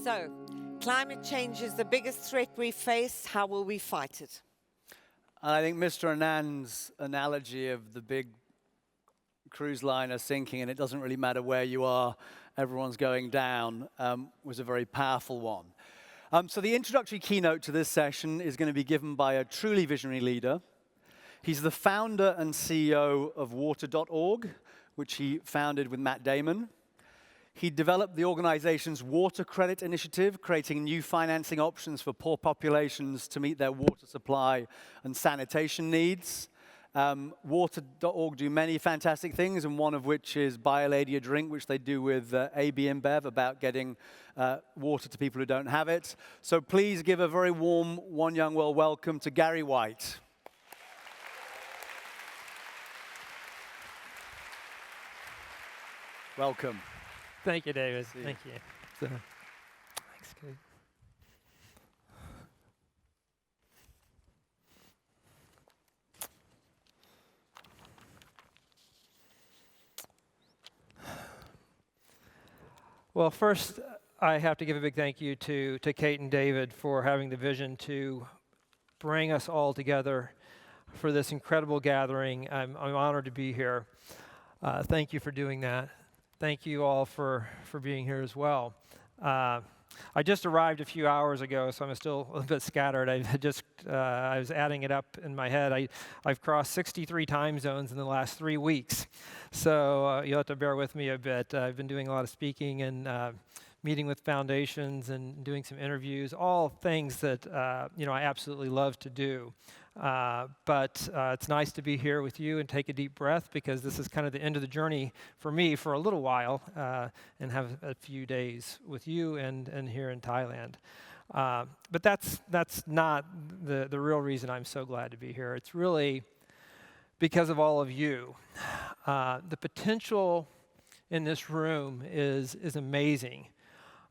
So, climate change is the biggest threat we face. How will we fight it? I think Mr. Anand's analogy of the big cruise liner sinking, and it doesn't really matter where you are, everyone's going down, was a very powerful one. So the introductory keynote to this session is going to be given by a truly visionary leader. He's the founder and CEO of water.org, which he founded with Matt Damon. He developed the organization's water credit initiative, creating new financing options for poor populations to meet their water supply and sanitation needs. Water.org do many fantastic things, and one of which is Buy a Lady a Drink, which they do with AB InBev about getting water to people who don't have it. So please give a very warm One Young World welcome to Gary White. Welcome. Thank you, David. Thank you. Thanks, Kate. Well, first, I have to give a big thank you to Kate and David for having the vision to bring us all together for this incredible gathering. I'm honored to be here. Thank you for doing that. Thank you all for being here as well. I just arrived a few hours ago, so I'm still a little bit scattered. I was adding it up in my head. I've crossed 63 time zones in the last 3 weeks, so you'll have to bear with me a bit. I've been doing a lot of speaking and meeting with foundations and doing some interviews, all things that I absolutely love to do. But it's nice to be here with you and take a deep breath, because this is kind of the end of the journey for me for a little while, and have a few days with you and here in Thailand. But that's not the real reason I'm so glad to be here. It's really because of all of you. The potential in this room is amazing.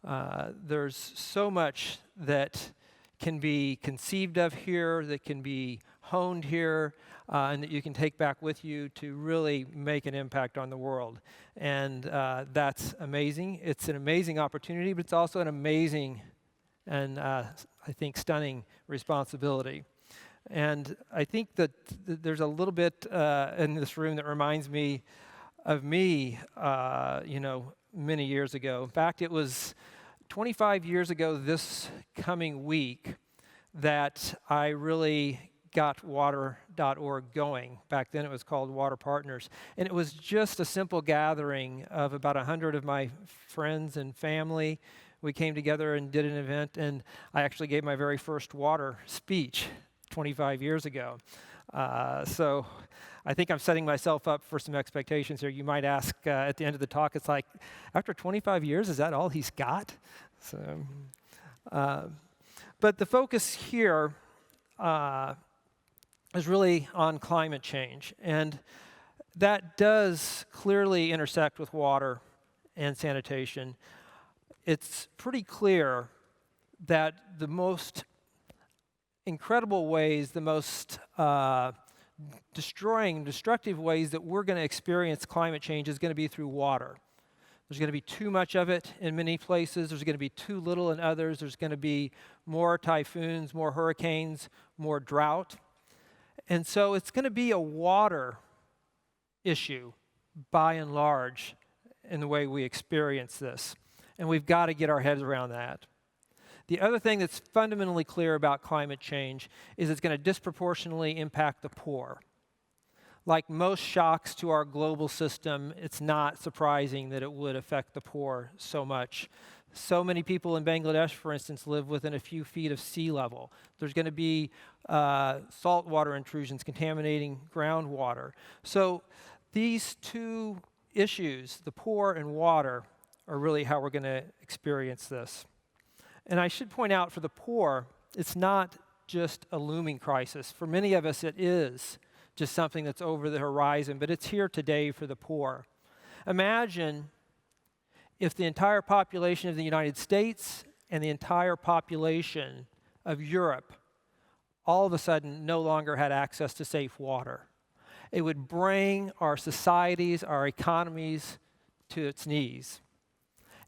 There's so much that can be conceived of here, that can be honed here, and that you can take back with you to really make an impact on the world. And that's amazing. It's an amazing opportunity, but it's also an amazing and I think stunning responsibility. And I think that there's a little bit in this room that reminds me of me, many years ago. In fact, it was 25 years ago this coming week that I really got water.org going. Back then it was called Water Partners. And it was just a simple gathering of about 100 of my friends and family. We came together and did an event, and I actually gave my very first water speech 25 years ago. So I think I'm setting myself up for some expectations here. You might ask at the end of the talk, it's like, after 25 years, is that all he's got? So, but the focus here is really on climate change. And that does clearly intersect with water and sanitation. It's pretty clear that the most incredible ways, the most destructive ways that we're going to experience climate change is going to be through water. There's going to be too much of it in many places. There's going to be too little in others. There's going to be more typhoons, more hurricanes, more drought. And so it's going to be a water issue by and large in the way we experience this. And we've got to get our heads around that. The other thing that's fundamentally clear about climate change is it's going to disproportionately impact the poor. Like most shocks to our global system, it's not surprising that it would affect the poor so much. So many people in Bangladesh, for instance, live within a few feet of sea level. There's going to be saltwater intrusions contaminating groundwater. So these two issues, the poor and water, are really how we're going to experience this. And I should point out, for the poor, it's not just a looming crisis. For many of us, it is just something that's over the horizon, but it's here today for the poor. Imagine if the entire population of the United States and the entire population of Europe all of a sudden no longer had access to safe water. It would bring our societies, our economies to its knees.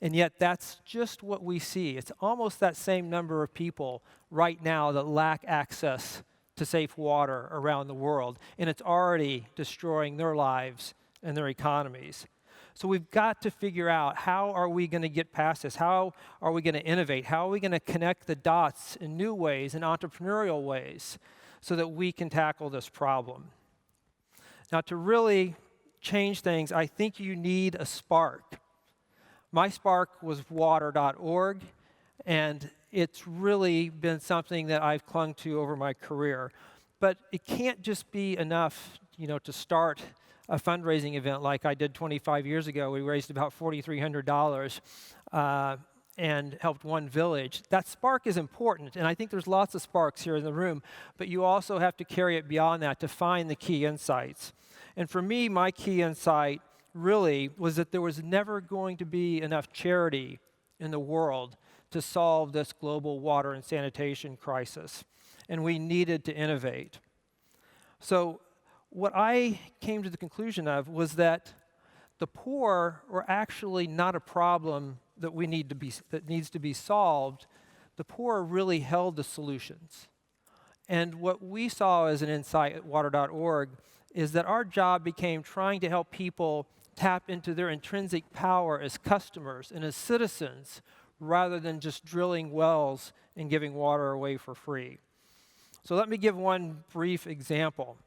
And yet that's just what we see. It's almost that same number of people right now that lack access to safe water around the world, and it's already destroying their lives and their economies. So we've got to figure out, how are we going to get past this? How are we going to innovate? How are we going to connect the dots in new ways, in entrepreneurial ways, so that we can tackle this problem? Now, to really change things, I think you need a spark. My spark was water.org, and it's really been something that I've clung to over my career. But it can't just be enough, to start a fundraising event like I did 25 years ago. We raised about $4,300 and helped one village. That spark is important, and I think there's lots of sparks here in the room, but you also have to carry it beyond that to find the key insights. And for me, my key insight really was that there was never going to be enough charity in the world to solve this global water and sanitation crisis, and we needed to innovate. So what I came to the conclusion of was that the poor were actually not a problem that needs to be solved. The poor really held the solutions. And what we saw as an insight at water.org is that our job became trying to help people tap into their intrinsic power as customers and as citizens, rather than just drilling wells and giving water away for free. So let me give one brief example.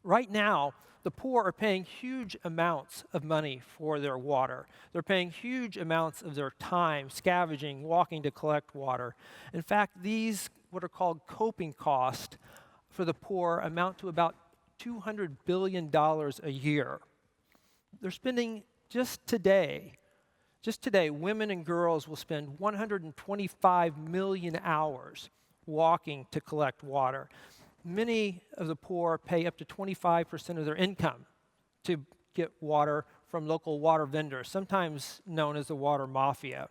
Right now, the poor are paying huge amounts of money for their water. They're paying huge amounts of their time scavenging, walking to collect water. In fact, these, what are called coping costs for the poor, amount to about $200 billion a year. They're spending just today, women and girls will spend 125 million hours walking to collect water. Many of the poor pay up to 25% of their income to get water from local water vendors, sometimes known as the water mafia.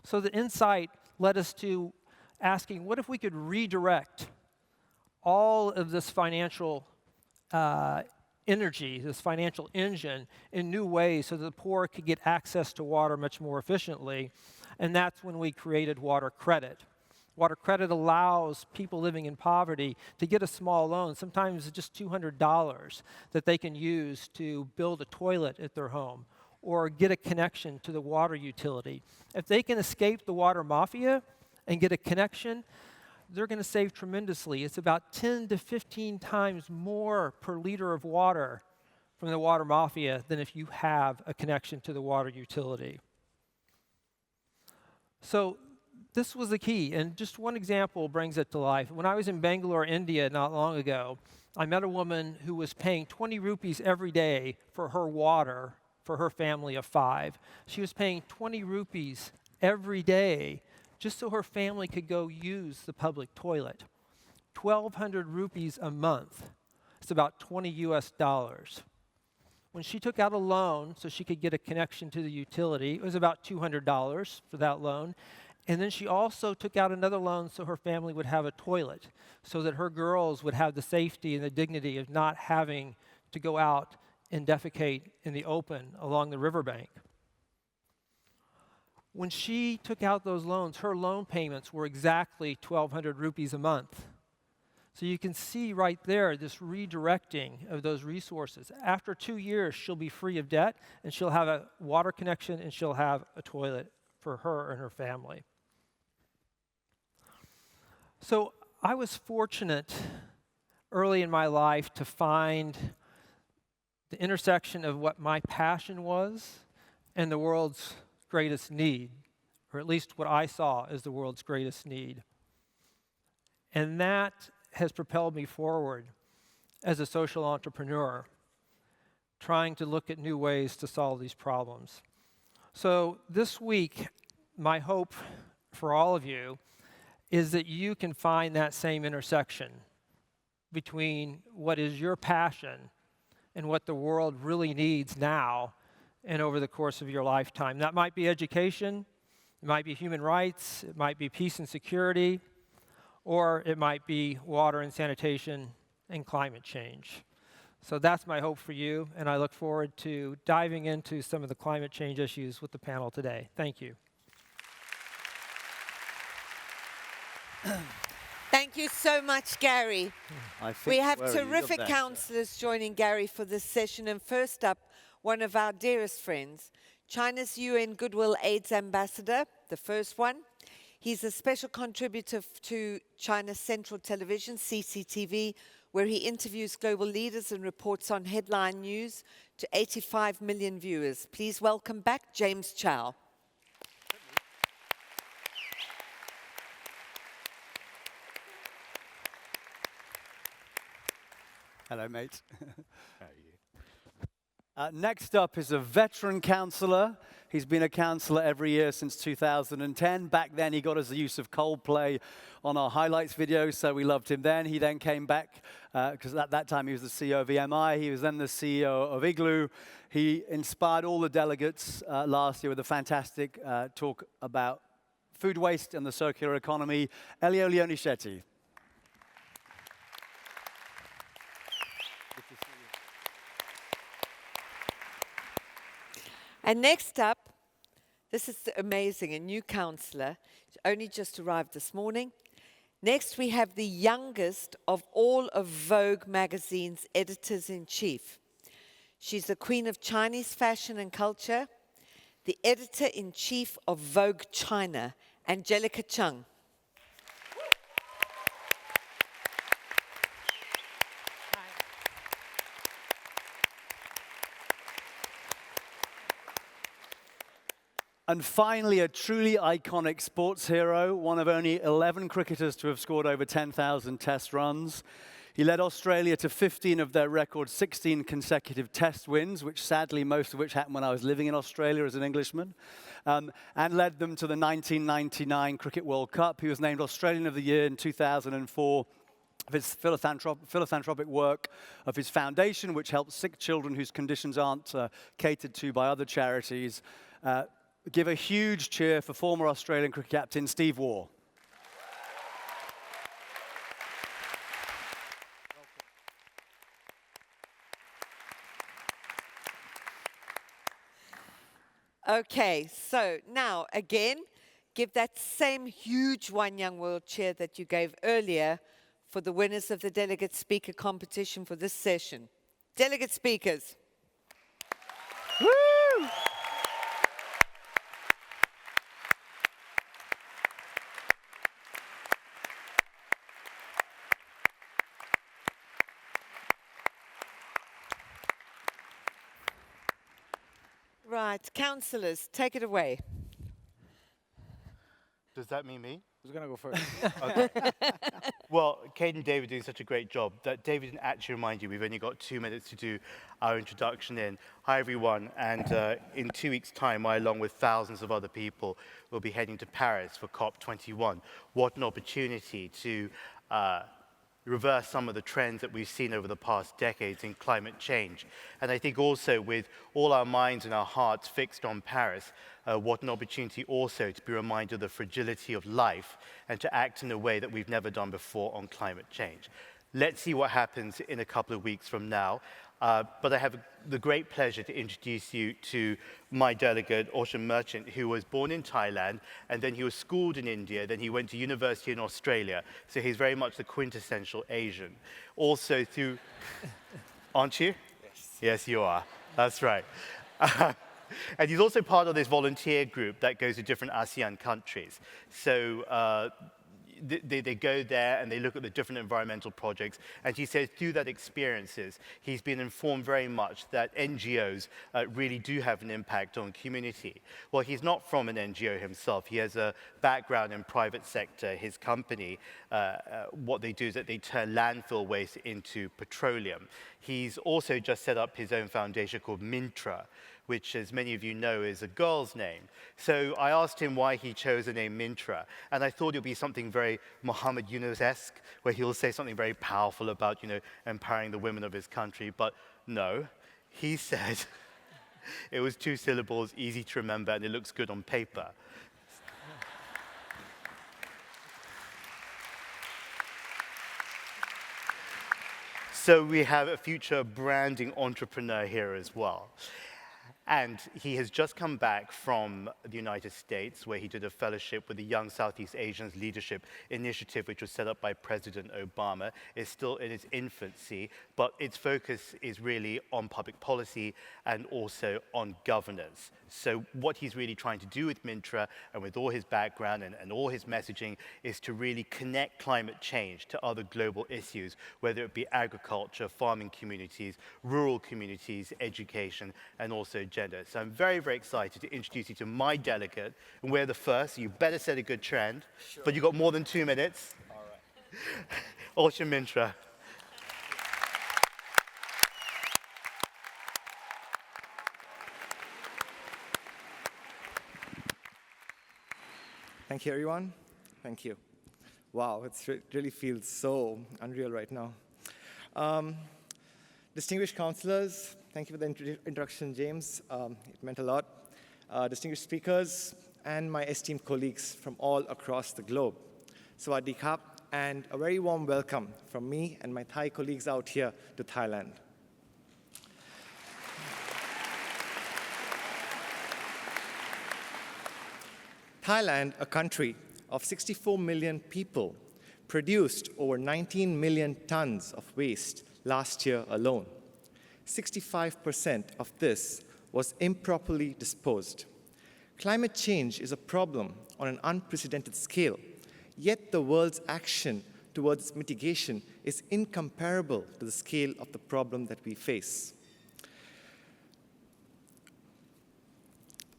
So the insight led us to asking, what if we could redirect all of this financial energy, this financial engine, in new ways so that the poor could get access to water much more efficiently? And that's when we created water credit. Water credit allows people living in poverty to get a small loan, sometimes just $200, that they can use to build a toilet at their home or get a connection to the water utility. If they can escape the water mafia and get a connection, they're going to save tremendously. It's about 10 to 15 times more per liter of water from the water mafia than if you have a connection to the water utility. So this was the key, and just one example brings it to life. When I was in Bangalore, India, not long ago, I met a woman who was paying 20 rupees every day for her water for her family of 5. She was paying 20 rupees every day just so her family could go use the public toilet. 1,200 rupees a month. It's about $20 US. When she took out a loan so she could get a connection to the utility, it was about $200 for that loan. And then she also took out another loan so her family would have a toilet, so that her girls would have the safety and the dignity of not having to go out and defecate in the open along the riverbank. When she took out those loans, her loan payments were exactly 1,200 rupees a month. So you can see right there this redirecting of those resources. After 2 years, she'll be free of debt, and she'll have a water connection, and she'll have a toilet for her and her family. So I was fortunate early in my life to find the intersection of what my passion was and the world's greatest need, or at least what I saw as the world's greatest need. And that has propelled me forward as a social entrepreneur, trying to look at new ways to solve these problems. So this week, my hope for all of you is that you can find that same intersection between what is your passion and what the world really needs now and over the course of your lifetime. That might be education, it might be human rights, it might be peace and security, or it might be water and sanitation and climate change. So that's my hope for you, and I look forward to diving into some of the climate change issues with the panel today. Thank you. Thank you so much, Gary. I think We have we're in your terrific best, counsellors joining Gary for this session. And first up, one of our dearest friends, China's UN Goodwill AIDS Ambassador, the first one. He's a special contributor to China's Central Television, CCTV, where he interviews global leaders and reports on headline news to 85 million viewers. Please welcome back James Chau. Hello, mate. Next up is a veteran counsellor. He's been a counsellor every year since 2010. Back then, he got us the use of Coldplay on our highlights videos, so we loved him then. He then came back, because at that time he was the CEO of EMI. He was then the CEO of Iglo. He inspired all the delegates last year with a fantastic talk about food waste and the circular economy. Elio, Leoni-Sceti. And next up, this is amazing, a new counsellor, only just arrived this morning. Next, we have the youngest of all of Vogue magazine's editors-in-chief. She's the queen of Chinese fashion and culture, the editor-in-chief of Vogue China, Angelica Cheung. And finally, a truly iconic sports hero, one of only 11 cricketers to have scored over 10,000 test runs. He led Australia to 15 of their record 16 consecutive test wins, which sadly, most of which happened when I was living in Australia as an Englishman, and led them to the 1999 Cricket World Cup. He was named Australian of the Year in 2004 of his philanthropic work of his foundation, which helps sick children whose conditions aren't catered to by other charities. Give a huge cheer for former Australian cricket captain Steve Waugh. Okay, so now again, give that same huge One Young World cheer that you gave earlier for the winners of the delegate speaker competition for this session. Delegate speakers. Woo! Right, councillors, take it away. Does that mean me? Who's going to go first? Okay. Well, Kate and David are doing such a great job that David didn't actually remind you we've only got 2 minutes to do our introduction in. Hi, everyone. And in 2 weeks' time, I, along with thousands of other people, will be heading to Paris for COP21. What an opportunity to reverse some of the trends that we've seen over the past decades in climate change. And I think also with all our minds and our hearts fixed on Paris, what an opportunity also to be reminded of the fragility of life and to act in a way that we've never done before on climate change. Let's see what happens in a couple of weeks from now. But I have the great pleasure to introduce you to my delegate, Ocean Merchant, who was born in Thailand, and then he was schooled in India, then he went to university in Australia. So he's very much the quintessential Asian. Also through, aren't you? Yes. Yes, you are. That's right. And he's also part of this volunteer group that goes to different ASEAN countries. So they go there and they look at the different environmental projects. And he says through that experiences, he's been informed very much that NGOs really do have an impact on community. Well, he's not from an NGO himself. He has a background in private sector. His company, what they do is that they turn landfill waste into petroleum. He's also just set up his own foundation called Mintra, which, as many of you know, is a girl's name. So I asked him why he chose the name Mintra, and I thought it would be something very Muhammad Yunus-esque, where he'll say something very powerful about, empowering the women of his country, but no. He said it was 2 syllables, easy to remember, and it looks good on paper. So we have a future branding entrepreneur here as well. And he has just come back from the United States, where he did a fellowship with the Young Southeast Asians Leadership Initiative, which was set up by President Obama. It's still in its infancy, but its focus is really on public policy and also on governance. So what he's really trying to do with Mintra and with all his background and all his messaging is to really connect climate change to other global issues, whether it be agriculture, farming communities, rural communities, education, and also gender. So I'm very, very excited to introduce you to my delegate. And we're the first, so you better set a good trend. Sure. But you've got more than 2 minutes. All right. Oshin Mintra. Thank you, everyone. Thank you. Wow, it really feels so unreal right now. Distinguished councillors, thank you for the introduction, James. It meant a lot. Distinguished speakers, and my esteemed colleagues from all across the globe. Sawadee Krap, and a very warm welcome from me and my Thai colleagues out here to Thailand. Thailand, a country of 64 million people, produced over 19 million tons of waste last year alone. 65% of this was improperly disposed. Climate change is a problem on an unprecedented scale, yet the world's action towards mitigation is incomparable to the scale of the problem that we face.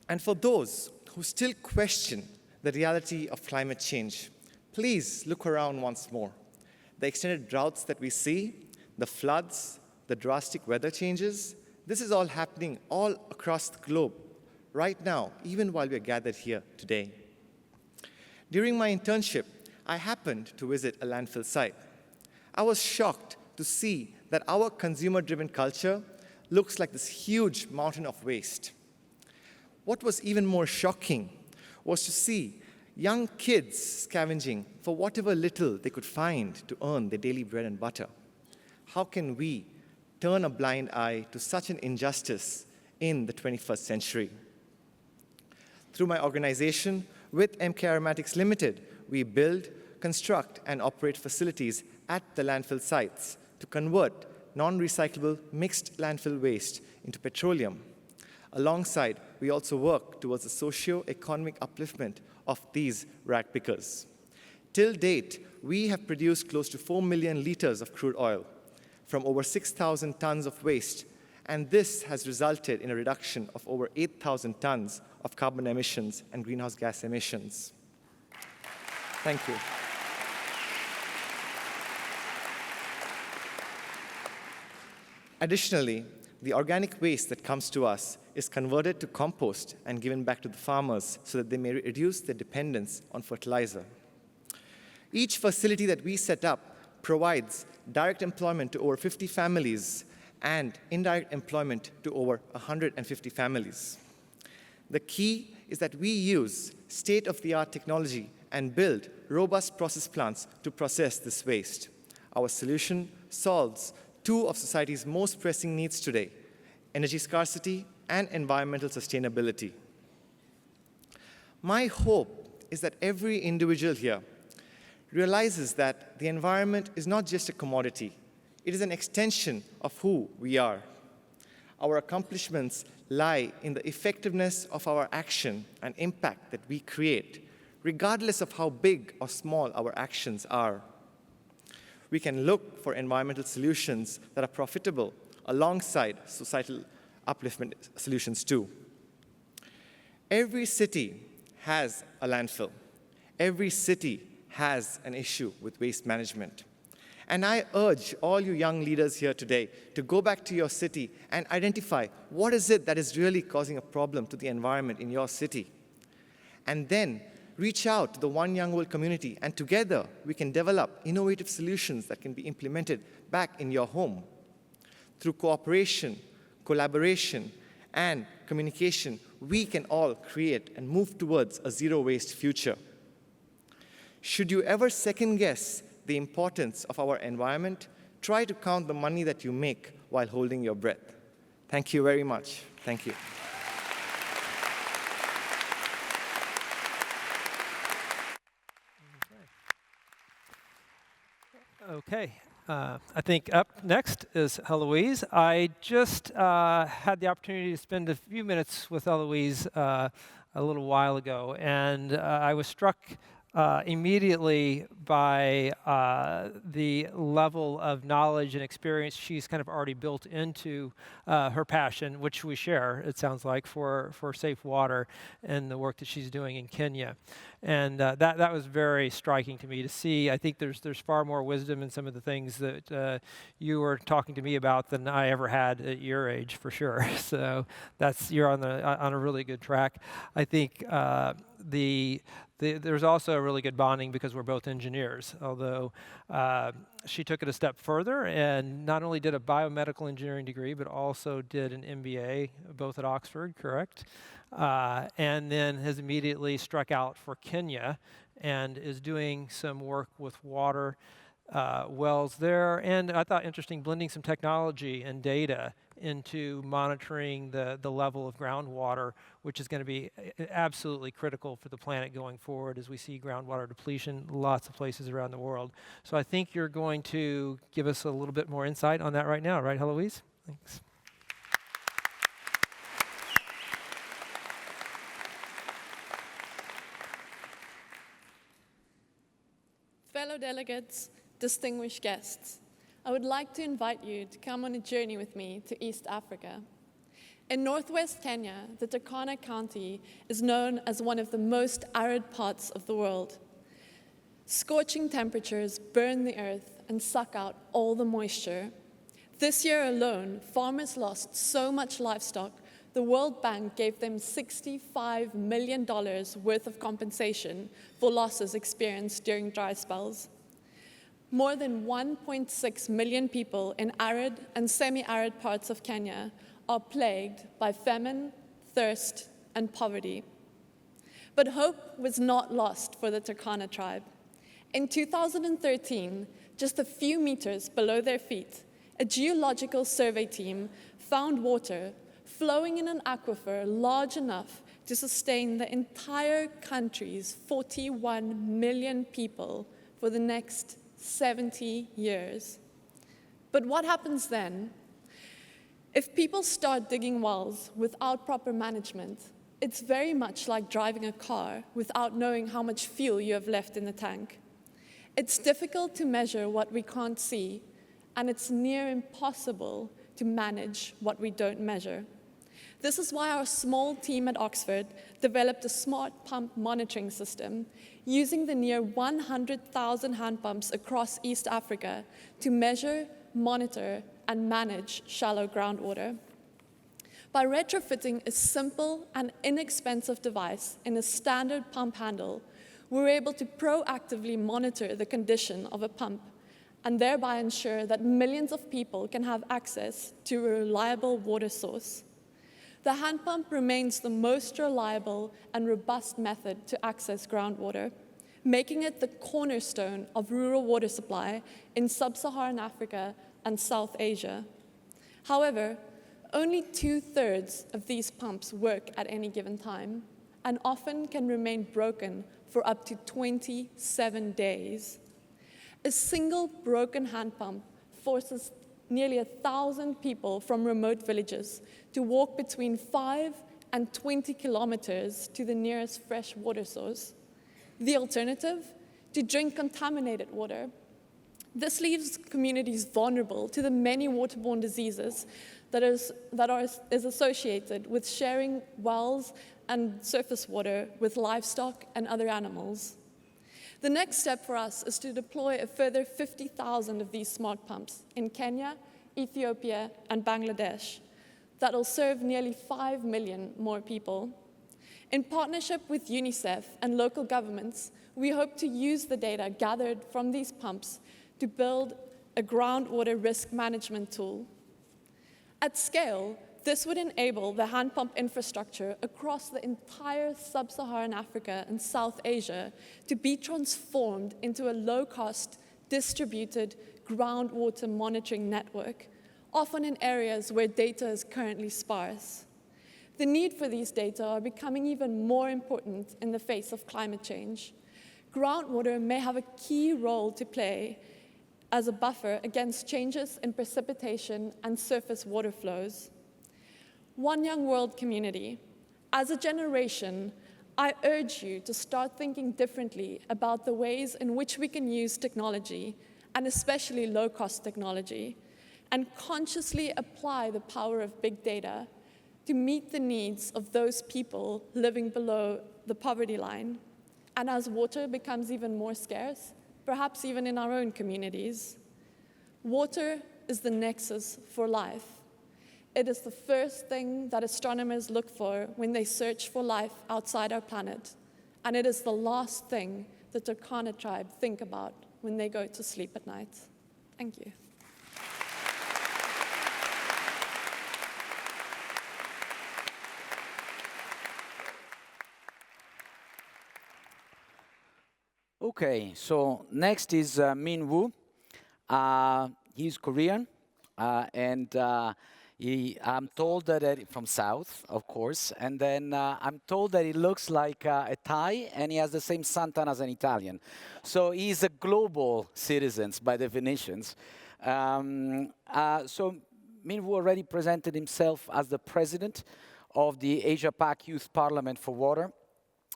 And for those who still question the reality of climate change, please look around once more. The extended droughts that we see, the floods, the drastic weather changes, this is all happening all across the globe right now, even while we're gathered here today. During my internship, I happened to visit a landfill site. I was shocked to see that our consumer-driven culture looks like this huge mountain of waste. What was even more shocking was to see young kids scavenging for whatever little they could find to earn their daily bread and butter. How can we turn a blind eye to such an injustice in the 21st century? Through my organization, with MK Aromatics Limited, we build, construct, and operate facilities at the landfill sites to convert non-recyclable mixed landfill waste into petroleum. Alongside, we also work towards the socio-economic upliftment of these rag pickers. Till date, we have produced close to 4 million liters of crude oil from over 6,000 tons of waste, and this has resulted in a reduction of over 8,000 tons of carbon emissions and greenhouse gas emissions. Thank you. Additionally, the organic waste that comes to us is converted to compost and given back to the farmers so that they may reduce their dependence on fertilizer. Each facility that we set up provides direct employment to over 50 families and indirect employment to over 150 families. The key is that we use state-of-the-art technology and build robust process plants to process this waste. Our solution solves two of society's most pressing needs today: energy scarcity and environmental sustainability. My hope is that every individual here realizes that the environment is not just a commodity. It is an extension of who we are. Our accomplishments lie in the effectiveness of our action and impact that we create, regardless of how big or small our actions are. We can look for environmental solutions that are profitable alongside societal upliftment solutions too. Every city has a landfill. Every city has an issue with waste management. And I urge all you young leaders here today to go back to your city and identify what is it that is really causing a problem to the environment in your city. And then reach out to the One Young World community, and together we can develop innovative solutions that can be implemented back in your home. Through cooperation, collaboration, and communication, we can all create and move towards a zero-waste future. Should you ever second-guess the importance of our environment, try to count the money that you make while holding your breath. Thank you very much. Thank you. Okay, I think up next is Heloise. I just had the opportunity to spend a few minutes with Heloise a little while ago, and I was struck immediately by the level of knowledge and experience she's kind of already built into her passion, which we share, it sounds like, for safe water and the work that she's doing in Kenya. And that was very striking to me to see. I think there's far more wisdom in some of the things that you were talking to me about than I ever had at your age, for sure. So you're on a really good track. I think there's also a really good bonding because we're both engineers, although she took it a step further and not only did a biomedical engineering degree, but also did an MBA, both at Oxford, correct? And then has immediately struck out for Kenya and is doing some work with water wells there. And I thought interesting, blending some technology and data into monitoring the level of groundwater, which is going to be absolutely critical for the planet going forward as we see groundwater depletion lots of places around the world. So I think you're going to give us a little bit more insight on that right now, right, Heloise? Thanks. Fellow delegates, distinguished guests, I would like to invite you to come on a journey with me to East Africa. In northwest Kenya, the Turkana County is known as one of the most arid parts of the world. Scorching temperatures burn the earth and suck out all the moisture. This year alone, farmers lost so much livestock, the World Bank gave them $65 million worth of compensation for losses experienced during dry spells. More than 1.6 million people in arid and semi-arid parts of Kenya are plagued by famine, thirst, and poverty. But hope was not lost for the Turkana tribe. In 2013, just a few meters below their feet, a geological survey team found water flowing in an aquifer large enough to sustain the entire country's 41 million people for the next 70 years. But what happens then? If people start digging wells without proper management, it's very much like driving a car without knowing how much fuel you have left in the tank. It's difficult to measure what we can't see, and it's near impossible to manage what we don't measure. This is why our small team at Oxford developed a smart pump monitoring system using the near 100,000 hand pumps across East Africa to measure, monitor, and manage shallow groundwater. By retrofitting a simple and inexpensive device in a standard pump handle, we're able to proactively monitor the condition of a pump and thereby ensure that millions of people can have access to a reliable water source. The hand pump remains the most reliable and robust method to access groundwater, making it the cornerstone of rural water supply in sub-Saharan Africa and South Asia. However, only 2/3 of these pumps work at any given time and often can remain broken for up to 27 days. A single broken hand pump forces nearly 1,000 people from remote villages to walk between 5 and 20 kilometers to the nearest fresh water source. The alternative? To drink contaminated water. This leaves communities vulnerable to the many waterborne diseases that is associated with sharing wells and surface water with livestock and other animals. The next step for us is to deploy a further 50,000 of these smart pumps in Kenya, Ethiopia, and Bangladesh that will serve nearly 5 million more people. In partnership with UNICEF and local governments, we hope to use the data gathered from these pumps to build a groundwater risk management tool. At scale, this would enable the hand pump infrastructure across the entire sub-Saharan Africa and South Asia to be transformed into a low-cost, distributed groundwater monitoring network, often in areas where data is currently sparse. The need for these data are becoming even more important in the face of climate change. Groundwater may have a key role to play as a buffer against changes in precipitation and surface water flows. One Young World community, as a generation, I urge you to start thinking differently about the ways in which we can use technology, and especially low-cost technology, and consciously apply the power of big data to meet the needs of those people living below the poverty line. And as water becomes even more scarce, perhaps even in our own communities, water is the nexus for life. It is the first thing that astronomers look for when they search for life outside our planet. And it is the last thing the Turkana tribe think about when they go to sleep at night. Thank you. Okay, so next is Min Woo. He's Korean, and I'm told that from South, of course, and then I'm told that he looks like a Thai, and he has the same suntan as an Italian. So he's a global citizen by definitions. So Min Woo already presented himself as the president of the Asia-Pac Youth Parliament for Water.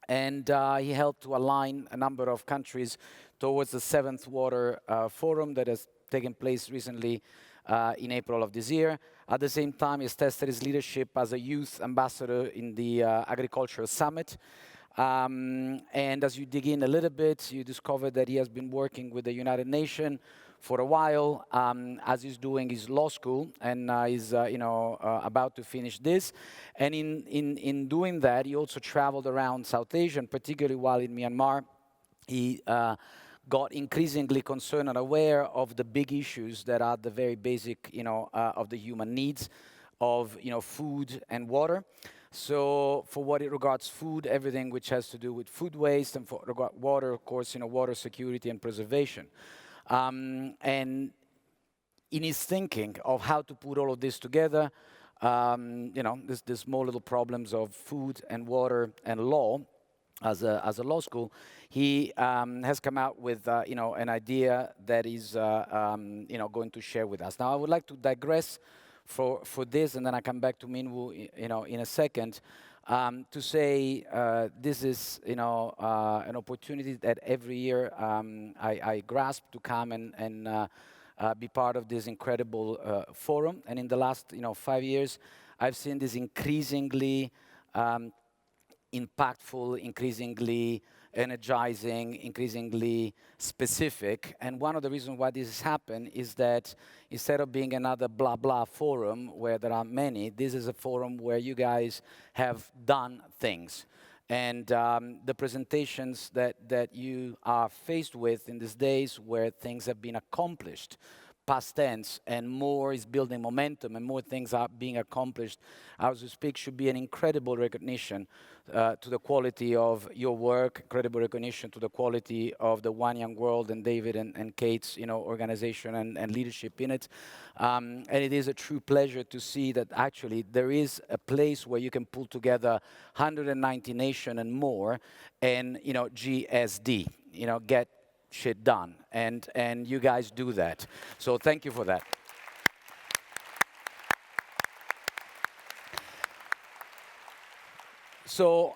And he helped to align a number of countries towards the 7th Water Forum that has taken place recently in April of this year. At the same time, he's tested his leadership as a youth ambassador in the Agricultural Summit. And as you dig in a little bit, you discover that he has been working with the United Nations for a while, as he's doing his law school, and he's about to finish this. And in doing that, he also traveled around South Asia, and particularly while in Myanmar, he got increasingly concerned and aware of the big issues that are the very basic, of the human needs of, food and water. So for what it regards food, everything which has to do with food waste, and for water, of course, water security and preservation. And in his thinking of how to put all of this together, the small little problems of food and water and law, as a law school, he has come out with an idea that he's going to share with us. Now I would like to digress for this, and then I come back to Min Woo in a second. To say this is an opportunity that every year I grasp to come and be part of this incredible forum. And in the last 5 years, I've seen this increasingly impactful, increasingly energizing, increasingly specific. And one of the reasons why this has happened is that instead of being another blah blah forum where there are many, this is a forum where you guys have done things. And the presentations that you are faced with in these days where things have been accomplished, past tense, and more is building momentum and more things are being accomplished as we speak, should be an incredible recognition to the quality of your work, incredible recognition to the quality of the One Young World and David and Kate's organization and leadership in it. And it is a true pleasure to see that actually there is a place where you can pull together 190 nations and more and GSD, get shit done, and you guys do that. So thank you for that. So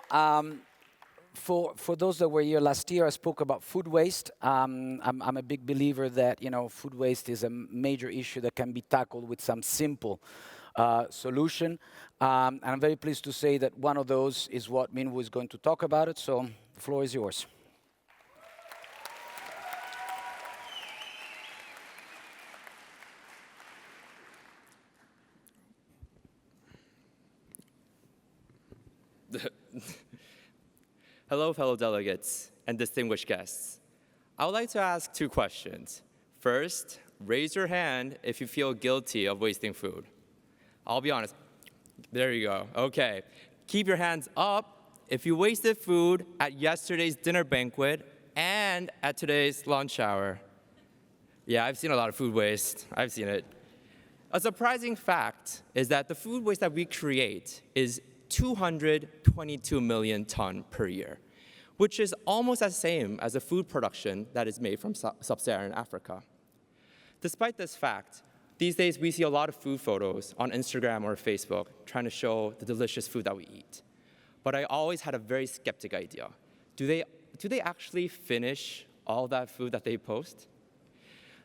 for those that were here last year, I spoke about food waste. I'm a big believer that food waste is a major issue that can be tackled with some simple solution. And I'm very pleased to say that one of those is what Min Woo is going to talk about it. So the floor is yours. Hello, fellow delegates and distinguished guests. I would like to ask 2 questions. First, raise your hand if you feel guilty of wasting food. I'll be honest. There you go. Okay. Keep your hands up if you wasted food at yesterday's dinner banquet and at today's lunch hour. Yeah, I've seen a lot of food waste. I've seen it. A surprising fact is that the food waste that we create is 222 million tons per year, which is almost the same as the food production that is made from sub-Saharan Africa. Despite this fact, these days we see a lot of food photos on Instagram or Facebook trying to show the delicious food that we eat. But I always had a very skeptic idea. Do they actually finish all that food that they post?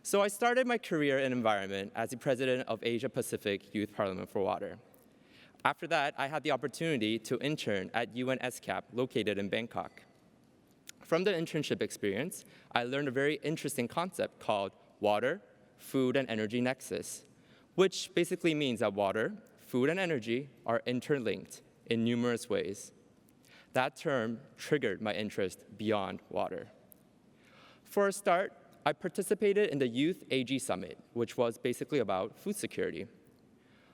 So I started my career in environment as the president of Asia Pacific Youth Parliament for Water. After that, I had the opportunity to intern at UNAIDS located in Bangkok. From the internship experience, I learned a very interesting concept called water, food, and energy nexus, which basically means that water, food, and energy are interlinked in numerous ways. That term triggered my interest beyond water. For a start, I participated in the Youth AG Summit, which was basically about food security.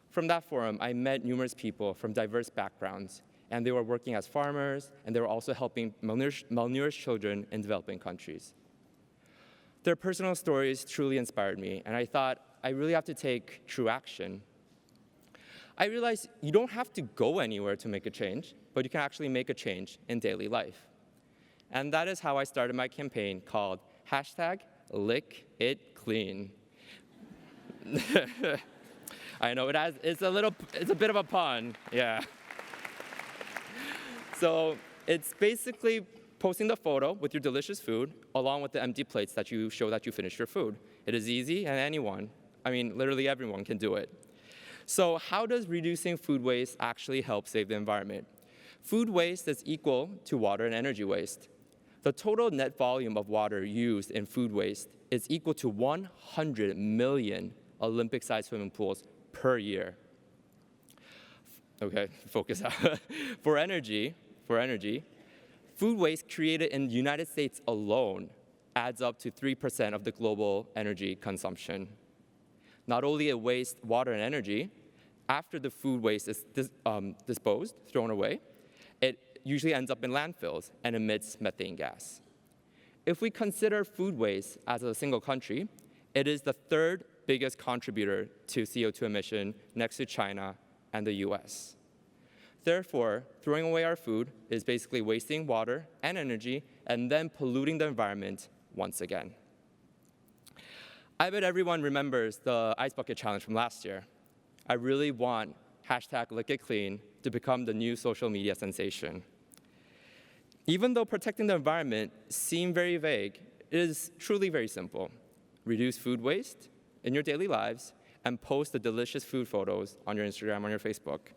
From that forum, I met numerous people from diverse backgrounds, and they were working as farmers, and they were also helping malnourished children in developing countries. Their personal stories truly inspired me, and I thought I really have to take true action. I realized you don't have to go anywhere to make a change, but you can actually make a change in daily life. And that is how I started my campaign called #LickItClean. I know it's a bit of a pun, yeah. So it's basically posting the photo with your delicious food along with the empty plates that you show that you finished your food. It is easy and literally everyone can do it. So how does reducing food waste actually help save the environment? Food waste is equal to water and energy waste. The total net volume of water used in food waste is equal to 100 million Olympic-sized swimming pools per year. Okay, focus out. For energy, food waste created in the United States alone adds up to 3% of the global energy consumption. Not only it wastes water and energy, after the food waste is disposed, thrown away, it usually ends up in landfills and emits methane gas. If we consider food waste as a single country, it is the third biggest contributor to CO2 emission next to China and the US. Therefore, throwing away our food is basically wasting water and energy and then polluting the environment once again. I bet everyone remembers the Ice Bucket Challenge from last year. I really want #LickItClean to become the new social media sensation. Even though protecting the environment seems very vague, it is truly very simple. Reduce food waste in your daily lives and post the delicious food photos on your Instagram, on your Facebook.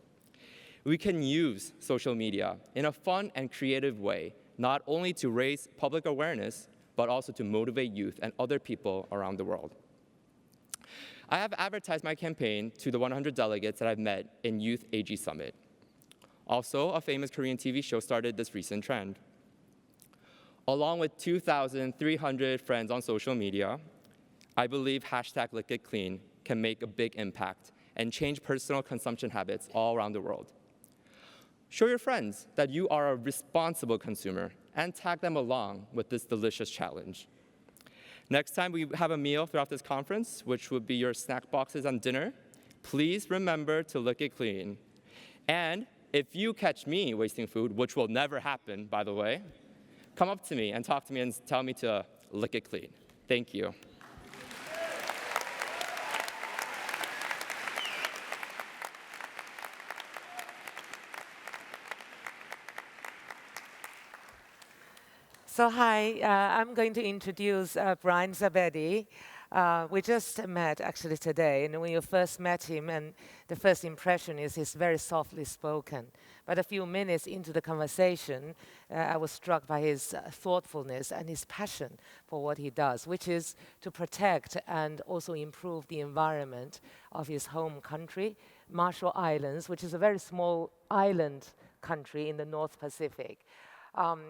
We can use social media in a fun and creative way, not only to raise public awareness, but also to motivate youth and other people around the world. I have advertised my campaign to the 100 delegates that I've met in Youth AG Summit. Also, a famous Korean TV show started this recent trend. Along with 2,300 friends on social media, I believe #LickItClean can make a big impact and change personal consumption habits all around the world. Show your friends that you are a responsible consumer and tag them along with this delicious challenge. Next time we have a meal throughout this conference, which would be your snack boxes and dinner, please remember to lick it clean. And if you catch me wasting food, which will never happen, by the way, come up to me and talk to me and tell me to lick it clean. Thank you. So hi, I'm going to introduce Brian Zabedi. We just met actually today, and when you first met him, and the first impression is he's very softly spoken. But a few minutes into the conversation, I was struck by his thoughtfulness and his passion for what he does, which is to protect and also improve the environment of his home country, Marshall Islands, which is a very small island country in the North Pacific.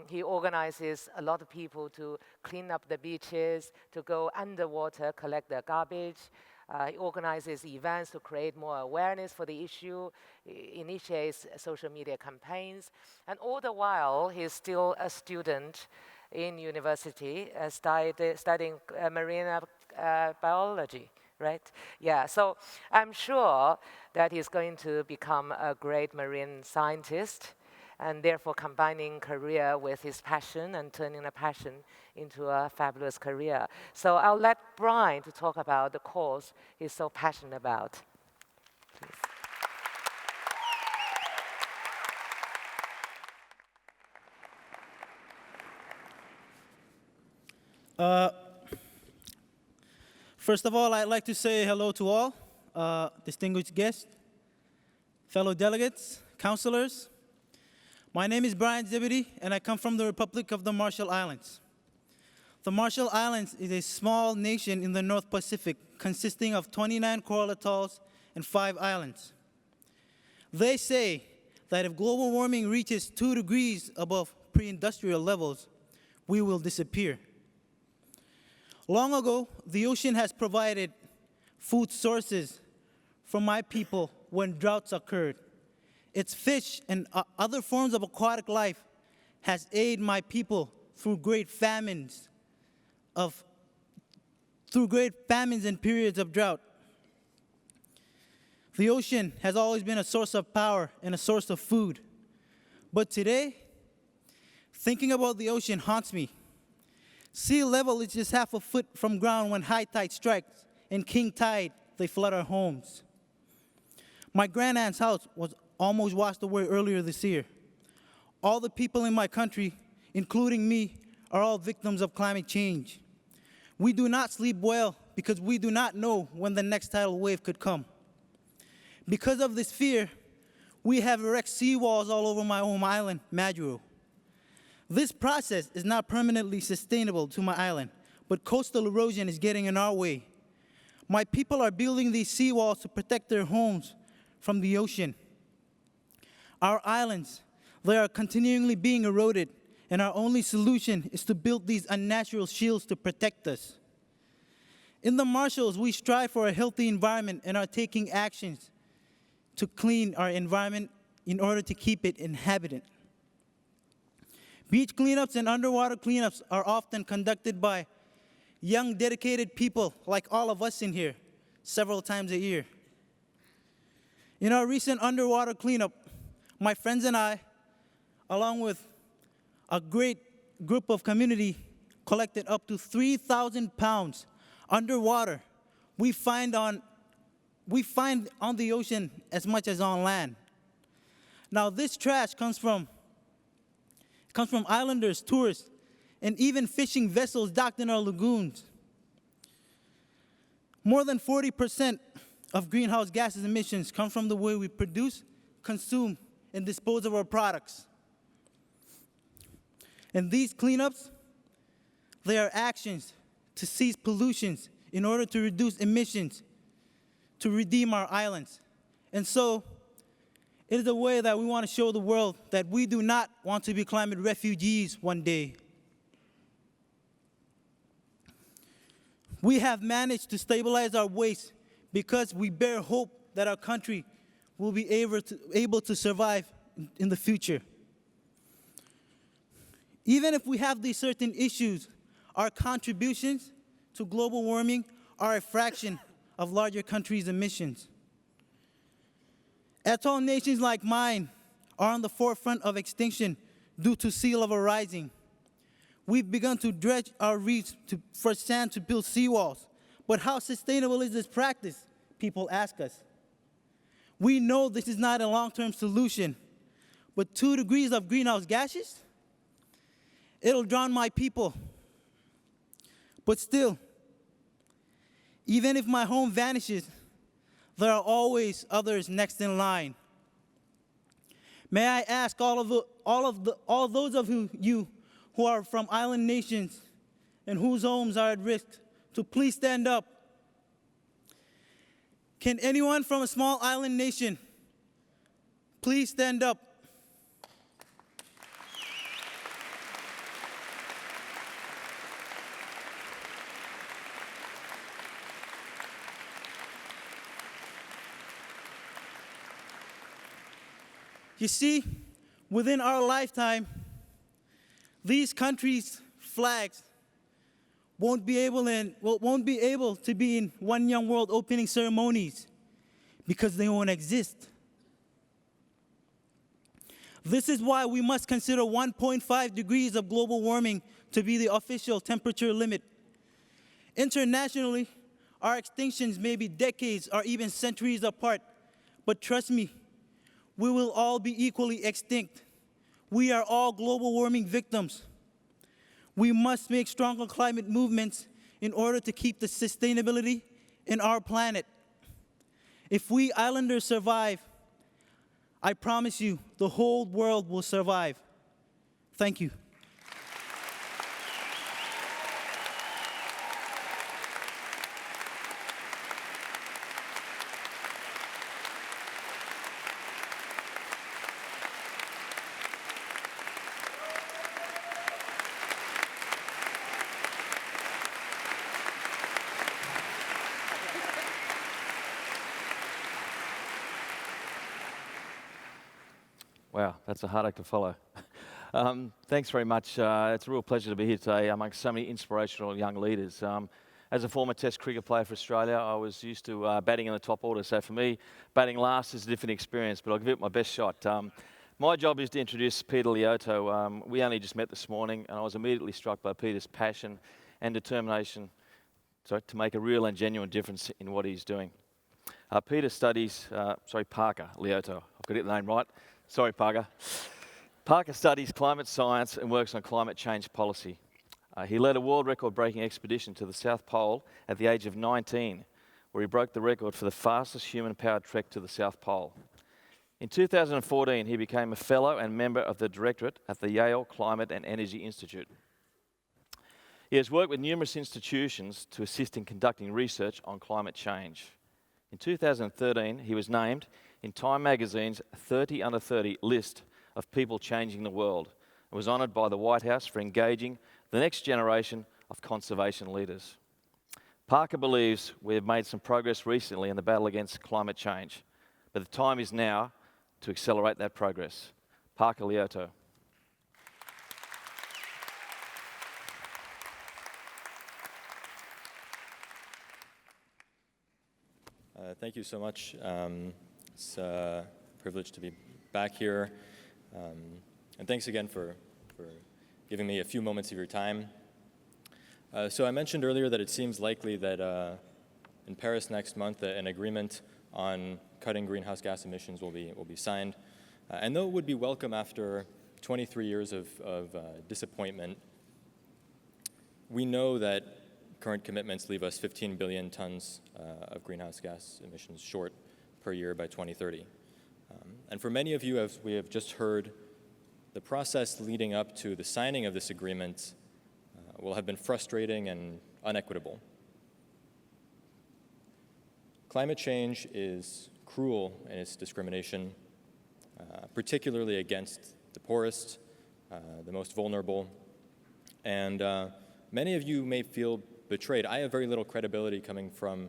He organizes a lot of people to clean up the beaches, to go underwater, collect their garbage. He organizes events to create more awareness for the issue, initiates social media campaigns. And all the while, he's still a student in university, studying marine biology, right? Yeah, so I'm sure that he's going to become a great marine scientist, and therefore combining career with his passion and turning a passion into a fabulous career. So I'll let Brian to talk about the cause he's so passionate about. Please. First of all, I'd like to say hello to all, distinguished guests, fellow delegates, counselors. My name is Brian Zebedee, and I come from the Republic of the Marshall Islands. The Marshall Islands is a small nation in the North Pacific consisting of 29 coral atolls and 5 islands. They say that if global warming reaches 2 degrees above pre-industrial levels, we will disappear. Long ago, the ocean has provided food sources for my people when droughts occurred. Its fish and other forms of aquatic life has aided my people through great famines and periods of drought. The ocean has always been a source of power and a source of food. But today, thinking about the ocean haunts me. Sea level is just half a foot from ground when high tide strikes, and king tide, they flood our homes. My grandaunt's house was almost washed away earlier this year. All the people in my country, including me, are all victims of climate change. We do not sleep well because we do not know when the next tidal wave could come. Because of this fear, we have erected seawalls all over my home island, Majuro. This process is not permanently sustainable to my island, but coastal erosion is getting in our way. My people are building these seawalls to protect their homes from the ocean. Our islands, they are continually being eroded, and our only solution is to build these unnatural shields to protect us. In the Marshalls, we strive for a healthy environment and are taking actions to clean our environment in order to keep it inhabited. Beach cleanups and underwater cleanups are often conducted by young, dedicated people like all of us in here several times a year. In our recent underwater cleanup, my friends and I, along with a great group of community, collected up to 3,000 pounds underwater. We find on the ocean as much as on land. Now this trash comes from islanders, tourists, and even fishing vessels docked in our lagoons. More than 40% of greenhouse gases emissions come from the way we produce, consume, and dispose of our products. And these cleanups, they are actions to cease pollutions in order to reduce emissions, to redeem our islands. And so, it is a way that we want to show the world that we do not want to be climate refugees one day. We have managed to stabilize our waste because we bear hope that our country will be able to survive in the future. Even if we have these certain issues, our contributions to global warming are a fraction of larger countries' emissions. Atoll nations like mine are on the forefront of extinction due to sea level rising. We've begun to dredge our reefs for sand to build seawalls. But how sustainable is this practice? People ask us. We know this is not a long-term solution, but 2 degrees of greenhouse gases, it'll drown my people. But still, even if my home vanishes, there are always others next in line. May I ask all those of you who are from island nations and whose homes are at risk to please stand up. Can anyone from a small island nation please stand up? You see, within our lifetime, these countries' flags won't be able to be in One Young World opening ceremonies because they won't exist. This is why we must consider 1.5 degrees of global warming to be the official temperature limit. Internationally, our extinctions may be decades or even centuries apart, but trust me, we will all be equally extinct. We are all global warming victims. We must make stronger climate movements in order to keep the sustainability in our planet. If we islanders survive, I promise you, the whole world will survive. Thank you. Wow, that's a hard act to follow. Thanks very much. It's a real pleasure to be here today amongst so many inspirational young leaders. As a former Test cricket player for Australia, I was used to batting in the top order. So for me, batting last is a different experience, but I'll give it my best shot. My job is to introduce Peter Lioto. We only just met this morning, and I was immediately struck by Peter's passion and determination to make a real and genuine difference in what he's doing. Parker Lioto. I've got to get the name right. Sorry, Parker. Parker studies climate science and works on climate change policy. He led a world record-breaking expedition to the South Pole at the age of 19, where he broke the record for the fastest human-powered trek to the South Pole. In 2014, he became a fellow and member of the directorate at the Yale Climate and Energy Institute. He has worked with numerous institutions to assist in conducting research on climate change. In 2013, he was named in Time magazine's 30 Under 30 list of people changing the world and was honoured by the White House for engaging the next generation of conservation leaders. Parker believes we have made some progress recently in the battle against climate change, but the time is now to accelerate that progress. Parker Lioto. Thank you so much. It's a privilege to be back here. And thanks again for giving me a few moments of your time. So I mentioned earlier that it seems likely that in Paris next month, an agreement on cutting greenhouse gas emissions will be signed. And though it would be welcome after 23 years of disappointment, we know that current commitments leave us 15 billion tons of greenhouse gas emissions short per year by 2030. And for many of you, as we have just heard, the process leading up to the signing of this agreement will have been frustrating and unequitable. Climate change is cruel in its discrimination, particularly against the poorest, the most vulnerable, and many of you may feel betrayed. I have very little credibility coming from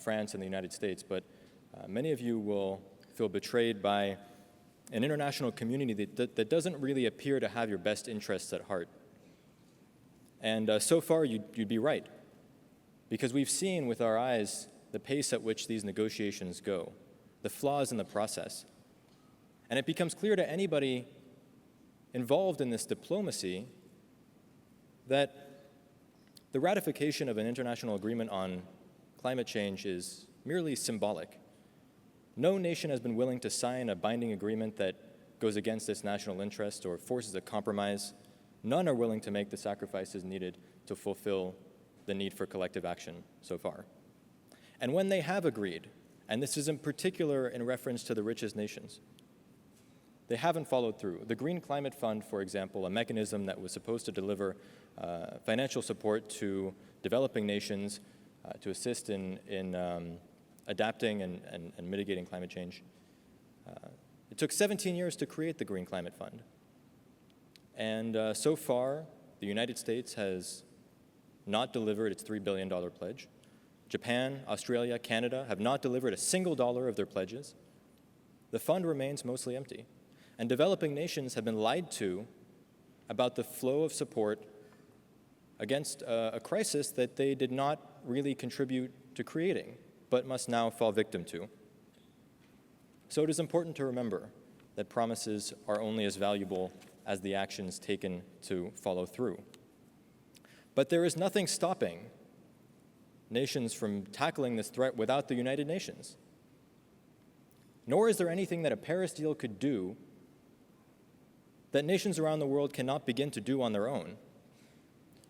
France and the United States, but many of you will feel betrayed by an international community that doesn't really appear to have your best interests at heart. And so far, you'd be right, because we've seen with our eyes the pace at which these negotiations go, the flaws in the process. And it becomes clear to anybody involved in this diplomacy that the ratification of an international agreement on climate change is merely symbolic. No nation has been willing to sign a binding agreement that goes against its national interest or forces a compromise. None are willing to make the sacrifices needed to fulfill the need for collective action so far. And when they have agreed, and this is in particular in reference to the richest nations, they haven't followed through. The Green Climate Fund, for example, a mechanism that was supposed to deliver financial support to developing nations to assist in adapting and mitigating climate change. It took 17 years to create the Green Climate Fund. And so far, the United States has not delivered its $3 billion pledge. Japan, Australia, Canada have not delivered a single dollar of their pledges. The fund remains mostly empty. And developing nations have been lied to about the flow of support against a crisis that they did not really contribute to creating, but must now fall victim to. So it is important to remember that promises are only as valuable as the actions taken to follow through. But there is nothing stopping nations from tackling this threat without the United Nations. Nor is there anything that a Paris deal could do that nations around the world cannot begin to do on their own.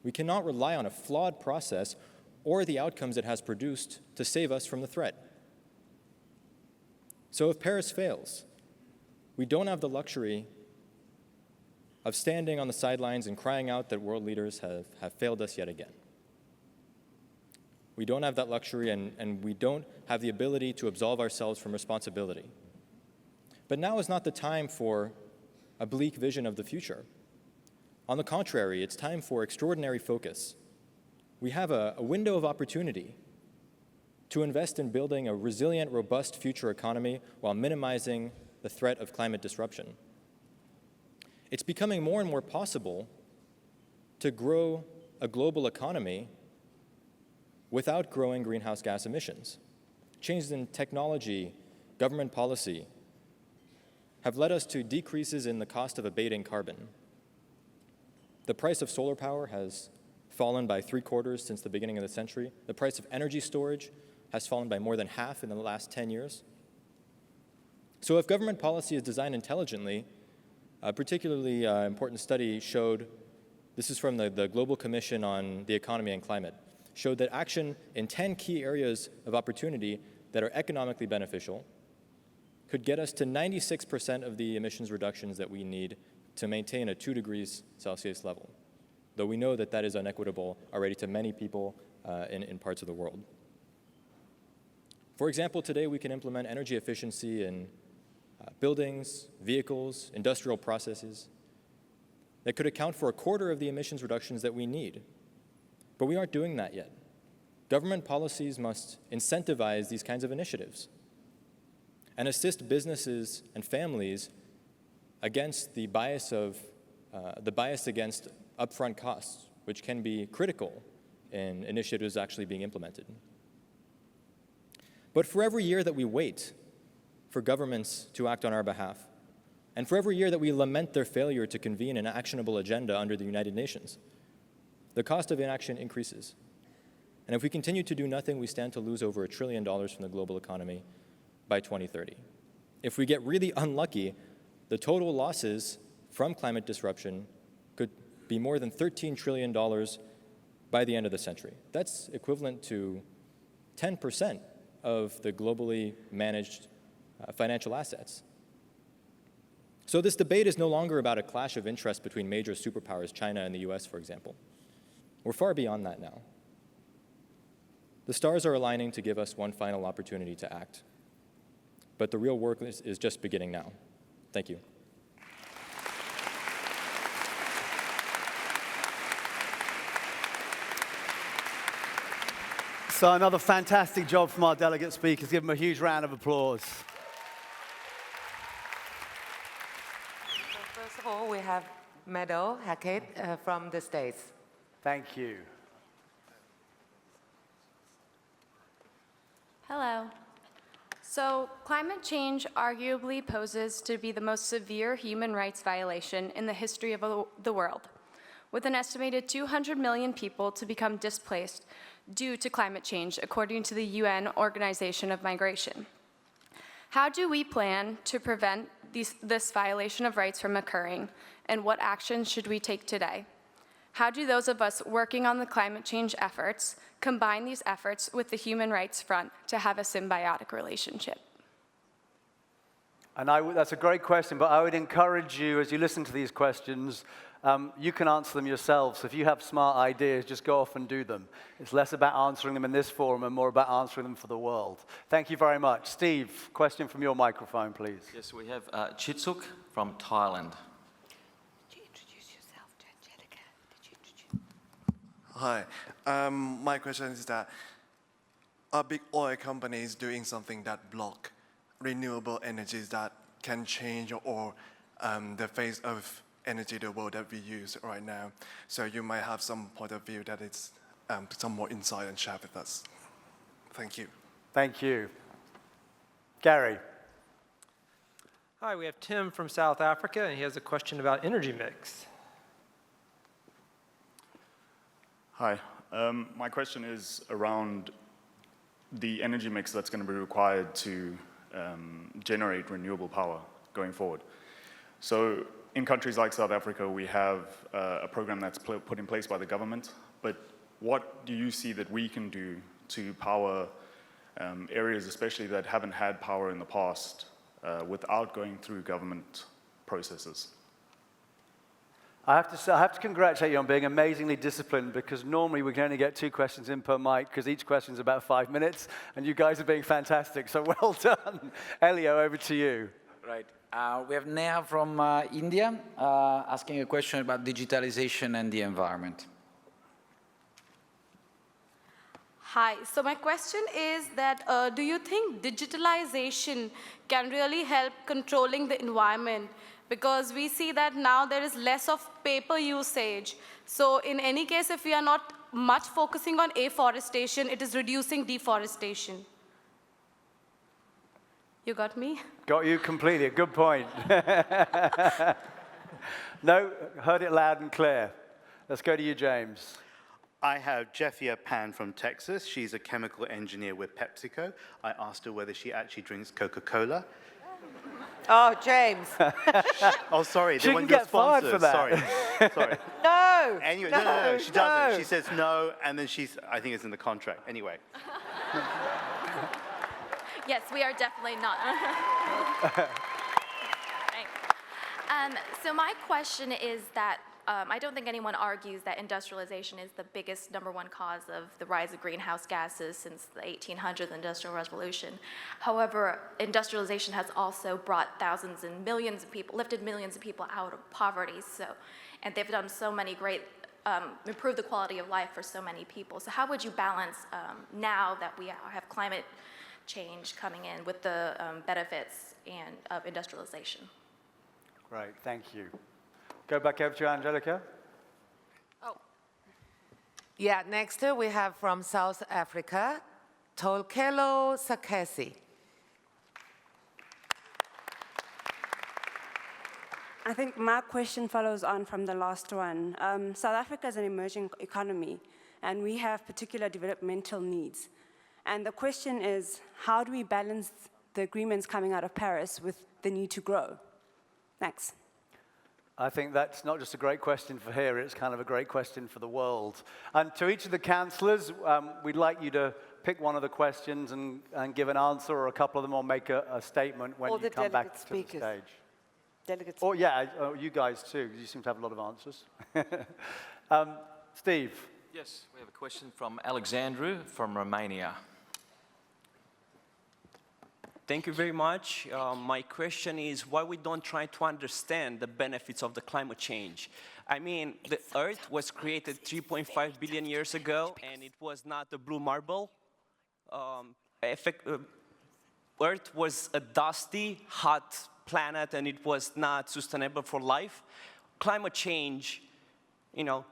We cannot rely on a flawed process or the outcomes it has produced to save us from the threat. So if Paris fails, we don't have the luxury of standing on the sidelines and crying out that world leaders have failed us yet again. We don't have that luxury, and we don't have the ability to absolve ourselves from responsibility. But now is not the time for a bleak vision of the future. On the contrary, it's time for extraordinary focus. We have a window of opportunity to invest in building a resilient, robust future economy while minimizing the threat of climate disruption. It's becoming more and more possible to grow a global economy without growing greenhouse gas emissions. Changes in technology, government policy, have led us to decreases in the cost of abating carbon. The price of solar power has fallen by 3/4 since the beginning of the century. The price of energy storage has fallen by more than half in the last 10 years. So if government policy is designed intelligently, a particularly important study showed, this is from the Global Commission on the Economy and Climate, showed that action in 10 key areas of opportunity that are economically beneficial could get us to 96% of the emissions reductions that we need to maintain a 2 degrees Celsius level, though we know that that is inequitable already to many people in parts of the world. For example, today we can implement energy efficiency in buildings, vehicles, industrial processes that could account for 1/4 of the emissions reductions that we need. But we aren't doing that yet. Government policies must incentivize these kinds of initiatives and assist businesses and families against the bias against upfront costs, which can be critical in initiatives actually being implemented. But for every year that we wait for governments to act on our behalf, and for every year that we lament their failure to convene an actionable agenda under the United Nations, the cost of inaction increases. And if we continue to do nothing, we stand to lose over $1 trillion from the global economy by 2030. If we get really unlucky, the total losses from climate disruption could be more than $13 trillion by the end of the century. That's equivalent to 10% of the globally managed financial assets. So this debate is no longer about a clash of interests between major superpowers, China and the US, for example. We're far beyond that now. The stars are aligning to give us one final opportunity to act. But the real work is just beginning now. Thank you. So another fantastic job from our delegate speakers. Give them a huge round of applause. So first of all, we have Meadow Hackett from the States. Thank you. Hello. So, climate change arguably poses to be the most severe human rights violation in the history of the world, with an estimated 200 million people to become displaced due to climate change, according to the UN Organization of Migration. How do we plan to prevent this violation of rights from occurring, and what actions should we take today? How do those of us working on the climate change efforts combine these efforts with the human rights front to have a symbiotic relationship? And that's a great question, but I would encourage you, as you listen to these questions, you can answer them yourselves. If you have smart ideas, just go off and do them. It's less about answering them in this forum and more about answering them for the world. Thank you very much. Steve, question from your microphone, please. Yes, we have Chitsuk from Thailand. Hi. My question is that are big oil companies doing something that block renewable energies that can change or the face of energy the world that we use right now. So you might have some point of view that it's some more insight and share with us. Thank you. Thank you. Gary. Hi, we have Tim from South Africa, and he has a question about energy mix. Hi. My question is around the energy mix that's going to be required to generate renewable power going forward. So in countries like South Africa, we have a program that's put in place by the government, but what do you see that we can do to power areas especially that haven't had power in the past without going through government processes? I have to congratulate you on being amazingly disciplined, because normally we can only get 2 questions in per mic because each question is about 5 minutes, and you guys are being fantastic, so well done. Elio, over to you. Right. We have Neha from India asking a question about digitalization and the environment. Hi, so my question is that do you think digitalization can really help controlling the environment? Because we see that now there is less of paper usage. So in any case, if we are not much focusing on afforestation, it is reducing deforestation. You got me? Got you completely. A good point. No, heard it loud and clear. Let's go to you, James. I have Jeffia Pan from Texas. She's a chemical engineer with PepsiCo. I asked her whether she actually drinks Coca-Cola. Oh, James. Oh, sorry. She can get fired for that. Sorry. No. Anyway, no, no, she doesn't. She says no, and then I think it's in the contract. Anyway. Yes, we are definitely not. So my question is that I don't think anyone argues that industrialization is the biggest #1 cause of the rise of greenhouse gases since the 1800s Industrial Revolution. However, industrialization has also brought thousands and millions of people, lifted millions of people out of poverty. And they've done so many great, improved the quality of life for so many people. So how would you balance now that we have climate change coming in with the benefits of industrialization? Great, thank you. Go back over to Angelica. Oh. Yeah, next we have from South Africa, Tolkelo Sakesi. I think my question follows on from the last one. South Africa is an emerging economy, and we have particular developmental needs. And the question is, how do we balance the agreements coming out of Paris with the need to grow? Thanks. I think that's not just a great question for here, it's kind of a great question for the world. And to each of the councillors, we'd like you to pick one of the questions and give an answer, or a couple of them, or make a statement when you come back to the stage. Delegates. Oh, yeah, you guys too, because you seem to have a lot of answers. Steve. Yes, we have a question from Alexandru from Romania. Thank you very much. My question is why we don't try to understand the benefits of the climate change. I mean, the Earth was created 3.5 billion years ago, and it was not a blue marble. Earth was a dusty, hot planet, and it was not sustainable for life. Climate change,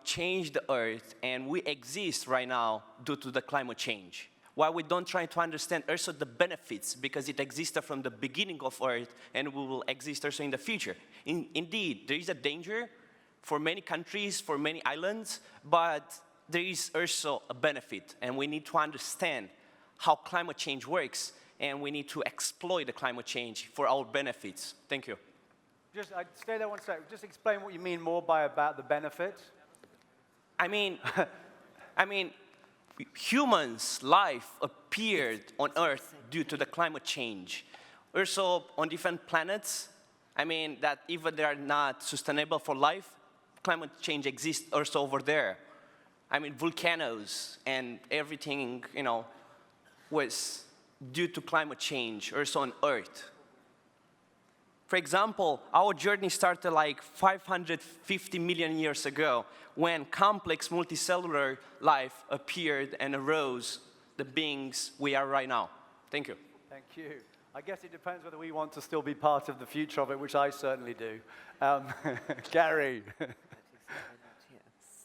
changed the Earth, and we exist right now due to the climate change. Why we don't try to understand also the benefits, because it existed from the beginning of Earth and we will exist also in the future. Indeed, there is a danger for many countries, for many islands, but there is also a benefit, and we need to understand how climate change works, and we need to exploit the climate change for our benefits. Thank you. Just stay there one second. Just explain what you mean more by about the benefit. I mean, humans' life appeared on Earth due to the climate change. Also, on different planets, that even they are not sustainable for life, climate change exists also over there. Volcanoes and everything, was due to climate change also on Earth. For example, our journey started like 550 million years ago when complex multicellular life appeared and arose the beings we are right now. Thank you. Thank you. I guess it depends whether we want to still be part of the future of it, which I certainly do. Gary.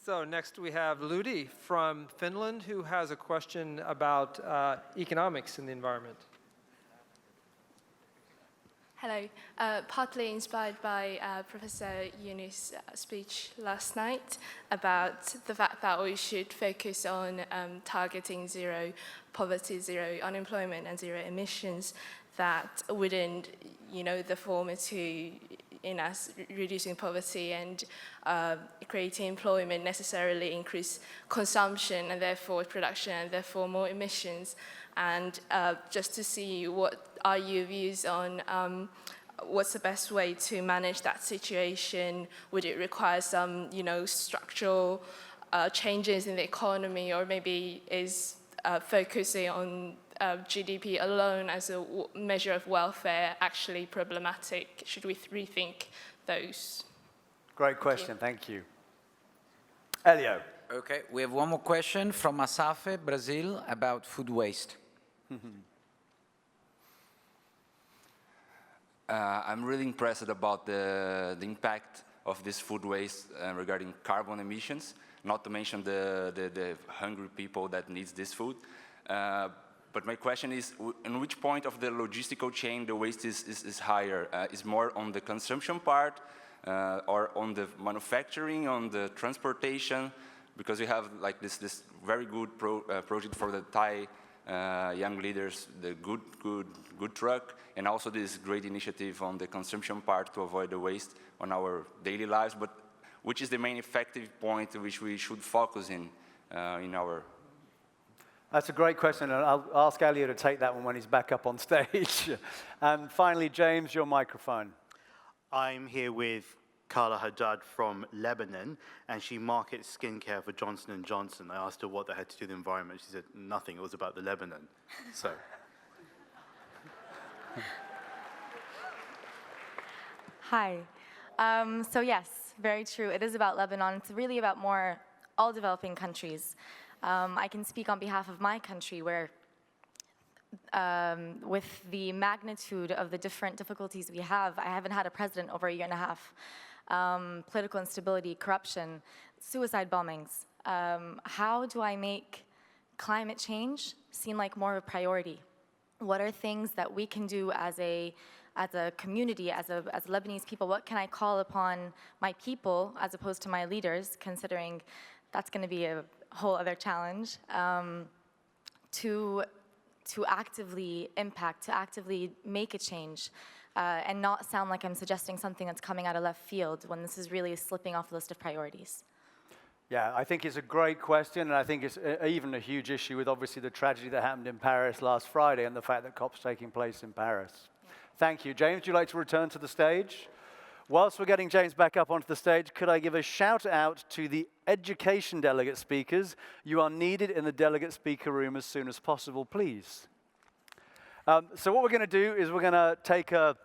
So next we have Ludi from Finland, who has a question about economics in the environment. Hello. Partly inspired by Professor Yuni's speech last night about the fact that we should focus on targeting zero poverty, zero unemployment, and zero emissions, that wouldn't, the former two, in us reducing poverty and creating employment, necessarily increase consumption and therefore production and therefore more emissions. And just to see what are your views on what's the best way to manage that situation? Would it require some, structural changes in the economy, or maybe is focusing on GDP alone as a measure of welfare actually problematic? Should we rethink those? Great question, thank you. Elio. Okay, we have one more question from Asafe, Brazil, about food waste. I'm really impressed about the impact of this food waste regarding carbon emissions, not to mention the hungry people that needs this food. But my question is, in which point of the logistical chain the waste is higher? Is more on the consumption part, or on the manufacturing, on the transportation? Because we have like this very good project for the Thai young leaders, the good truck, and also this great initiative on the consumption part to avoid the waste on our daily lives. But which is the main effective point which we should focus in our? That's a great question, and I'll ask Elio to take that one when he's back up on stage. And finally, James, your microphone. I'm here with Carla Haddad from Lebanon, and she markets skincare for Johnson & Johnson. I asked her what that had to do with the environment. She said nothing, it was about the Lebanon. So. Hi. So yes, very true. It is about Lebanon. It's really about all developing countries. I can speak on behalf of my country, where with the magnitude of the different difficulties we have, I haven't had a president over a year and a half. Political instability, corruption, suicide bombings. How do I make climate change seem like more of a priority? What are things that we can do as a community, as Lebanese people? What can I call upon my people as opposed to my leaders, considering that's going to be a whole other challenge, to actively impact, to actively make a change, and not sound like I'm suggesting something that's coming out of left field when this is really slipping off the list of priorities. Yeah, I think it's a great question, and I think it's even a huge issue with obviously the tragedy that happened in Paris last Friday and the fact that COP's taking place in Paris. Thank you. James, would you like to return to the stage? Whilst we're getting James back up onto the stage, could I give a shout out to the education delegate speakers? You are needed in the delegate speaker room as soon as possible, please. So what we're going to do is we're going to take a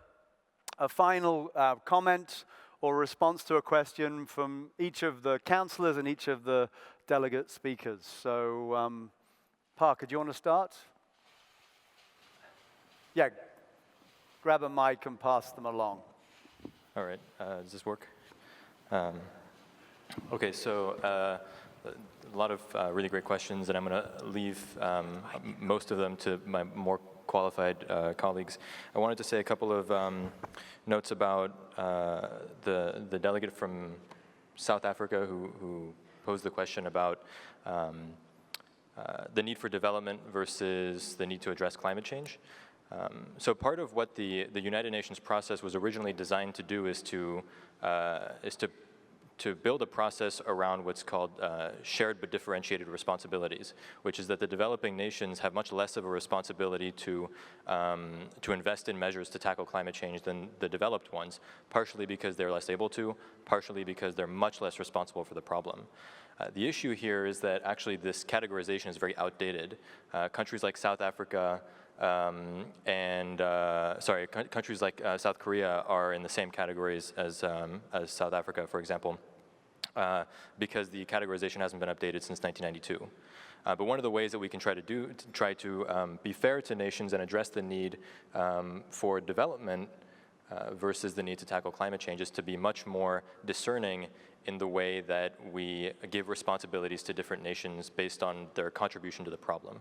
final comment or response to a question from each of the counsellors and each of the delegate speakers. So, Parker, do you want to start? Yeah, grab a mic and pass them along. All right, does this work? Okay, so a lot of really great questions, and I'm going to leave most of them to my more qualified colleagues. I wanted to say a couple of notes about the delegate from South Africa who posed the question about the need for development versus the need to address climate change. So part of what the United Nations process was originally designed to do is to build a process around what's called shared but differentiated responsibilities, which is that the developing nations have much less of a responsibility to invest in measures to tackle climate change than the developed ones, partially because they're less able to, partially because they're much less responsible for the problem. The issue here is that actually this categorization is very outdated. Countries like South Africa, countries like South Korea are in the same categories as South Africa, for example. because the categorization hasn't been updated since 1992. But one of the ways that we can try to be fair to nations and address the need for development versus the need to tackle climate change is to be much more discerning in the way that we give responsibilities to different nations based on their contribution to the problem.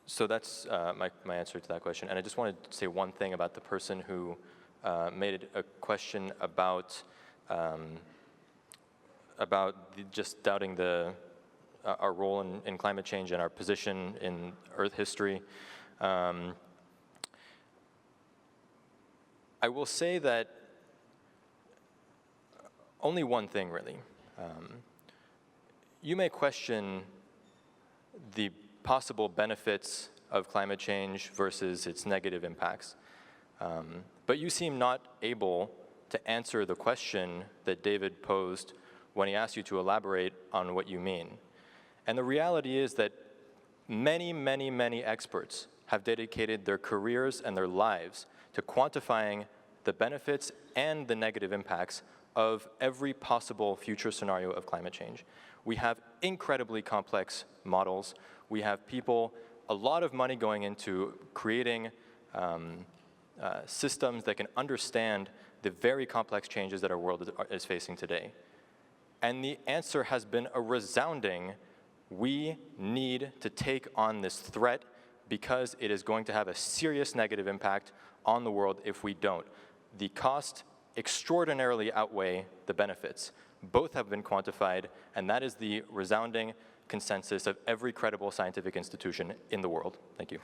So that's my answer to that question. And I just wanted to say one thing about the person who made a question about just doubting our role in climate change and our position in Earth history. I will say that only one thing, really. You may question the possible benefits of climate change versus its negative impacts. But you seem not able to answer the question that David posed when he asked you to elaborate on what you mean. And the reality is that many, many, many experts have dedicated their careers and their lives to quantifying the benefits and the negative impacts of every possible future scenario of climate change. We have incredibly complex models. We have people, a lot of money going into creating systems that can understand the very complex changes that our world is facing today. And the answer has been a resounding, we need to take on this threat because it is going to have a serious negative impact on the world if we don't. The costs extraordinarily outweigh the benefits. Both have been quantified, and that is the resounding consensus of every credible scientific institution in the world. Thank you.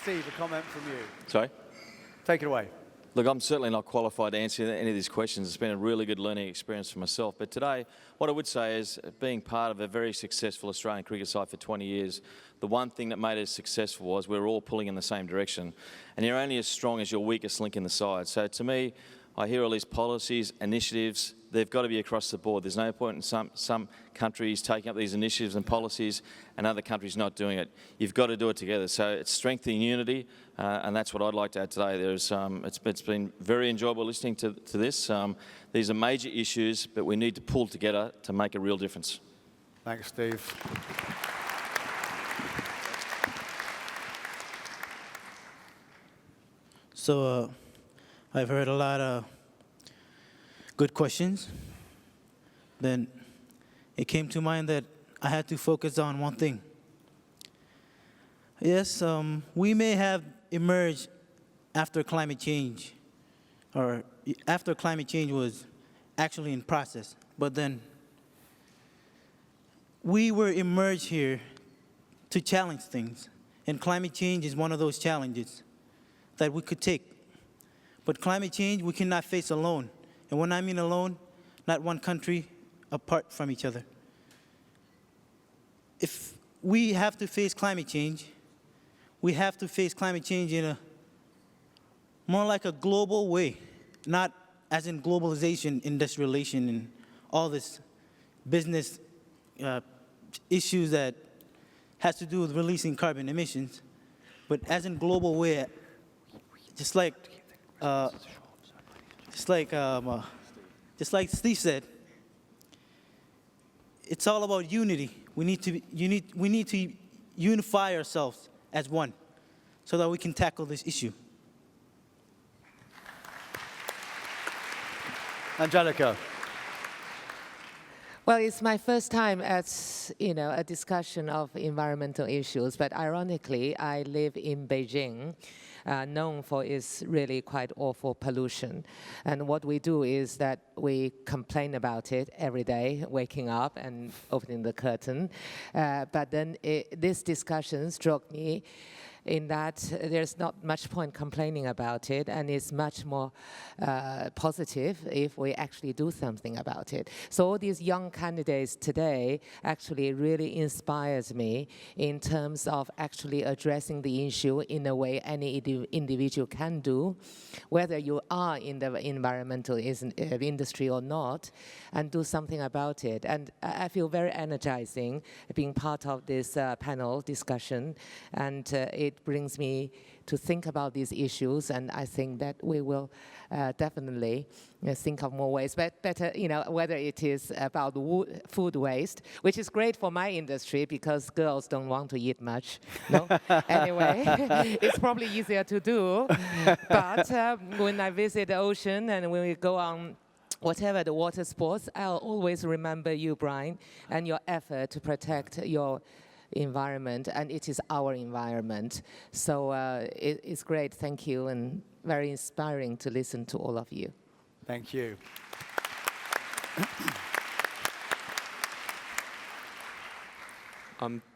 Steve, a comment from you. Sorry? Take it away. Look, I'm certainly not qualified to answer any of these questions. It's been a really good learning experience for myself. But today, what I would say is, being part of a very successful Australian cricket side for 20 years, the one thing that made us successful was we were all pulling in the same direction. And you're only as strong as your weakest link in the side. So to me, I hear all these policies, initiatives, they've got to be across the board. There's no point in some countries taking up these initiatives and policies and other countries not doing it. You've got to do it together. So it's strengthening unity, and that's what I'd like to add today. It's been very enjoyable listening to this. These are major issues, but we need to pull together to make a real difference. Thanks, Steve. So I've heard a lot of good questions. Then it came to mind that I had to focus on one thing. Yes, we may have emerged after climate change, or after climate change was actually in process, but then we were emerged here to challenge things, and climate change is one of those challenges that we could take. But climate change we cannot face alone. And when I mean alone, not one country apart from each other. If we have to face climate change, we have to face climate change in a more like a global way, not as in globalization, industrialization, and all this business issues that has to do with releasing carbon emissions, but as in global way, just like Steve said, it's all about unity. We need to unify ourselves as one so that we can tackle this issue. Angelica. Well, it's my first time at, a discussion of environmental issues, but ironically, I live in Beijing, known for its really quite awful pollution. And what we do is that we complain about it every day, waking up and opening the curtain. But then this discussion struck me in that there's not much point complaining about it, and it's much more positive if we actually do something about it. So all these young candidates today actually really inspires me in terms of actually addressing the issue in a way any individual can do, whether you are in the environmental industry or not, and do something about it. And I feel very energizing being part of this panel discussion, and it brings me to think about these issues, and I think that we will definitely think of more ways, but better, whether it is about food waste, which is great for my industry because girls don't want to eat much. No, anyway, it's probably easier to do. But when I visit the ocean and when we go on whatever the water sports, I'll always remember you, Brian, and your effort to protect your environment, and it is our environment. So it's great, thank you, and very inspiring to listen to all of you. Thank you.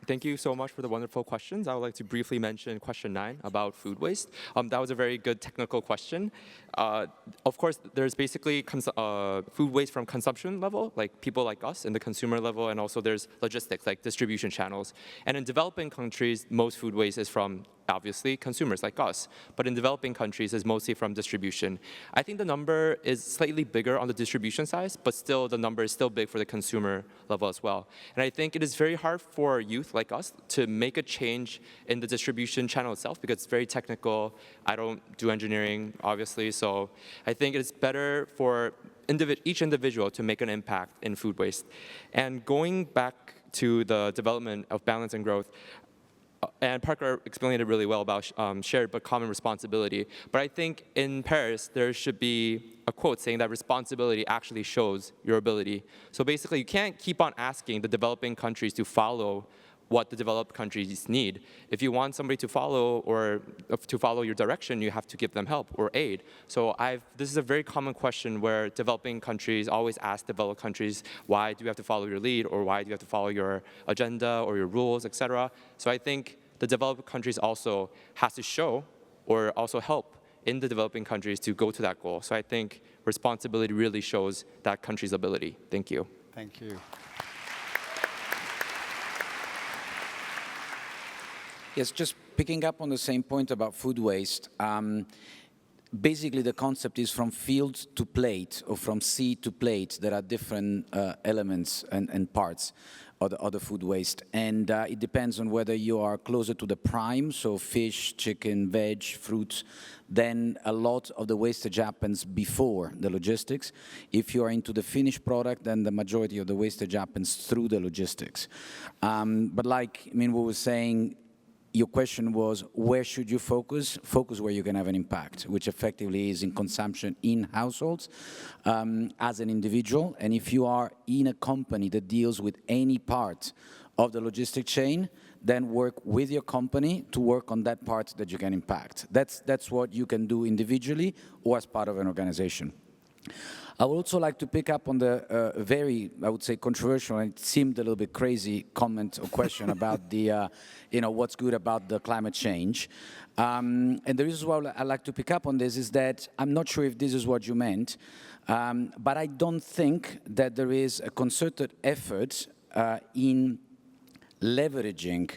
Thank you so much for the wonderful questions. I would like to briefly mention question 9 about food waste. That was a very good technical question. Of course, there's basically food waste from consumption level, like people like us, and the consumer level, and also there's logistics, like distribution channels. And in developing countries, most food waste is from, obviously, consumers like us. But in developing countries, it's mostly from distribution. I think the number is slightly bigger on the distribution side, but still the number is still big for the consumer level as well. And I think it is very hard for youth like us to make a change in the distribution channel itself because it's very technical. I don't do engineering, obviously, so I think it's better for each individual to make an impact in food waste. And going back to the development of balance and growth, and Parker explained it really well about shared but common responsibility. But I think in Paris, there should be a quote saying that responsibility actually shows your ability. So basically, you can't keep on asking the developing countries to follow what the developed countries need. If you want somebody to follow your direction, you have to give them help or aid. So this is a very common question where developing countries always ask developed countries, why do you have to follow your lead, or why do you have to follow your agenda or your rules, etc. So I think the developed countries also has to show or also help in the developing countries to go to that goal. So I think responsibility really shows that country's ability. Thank you. Thank you. Yes, just picking up on the same point about food waste. Basically, the concept is from field to plate, or from seed to plate. There are different elements and parts of the food waste. And it depends on whether you are closer to the prime, so fish, chicken, veg, fruits, then a lot of the wastage happens before the logistics. If you are into the finished product, then the majority of the wastage happens through the logistics. But like Minwoo was saying, your question was, where should you focus? Focus where you can have an impact, which effectively is in consumption in households as an individual. And if you are in a company that deals with any part of the logistic chain, then work with your company to work on that part that you can impact. That's what you can do individually or as part of an organization. I would also like to pick up on the very, I would say, controversial, and it seemed a little bit crazy comment or question about the, what's good about the climate change. And the reason why I'd like to pick up on this is that I'm not sure if this is what you meant, but I don't think that there is a concerted effort in leveraging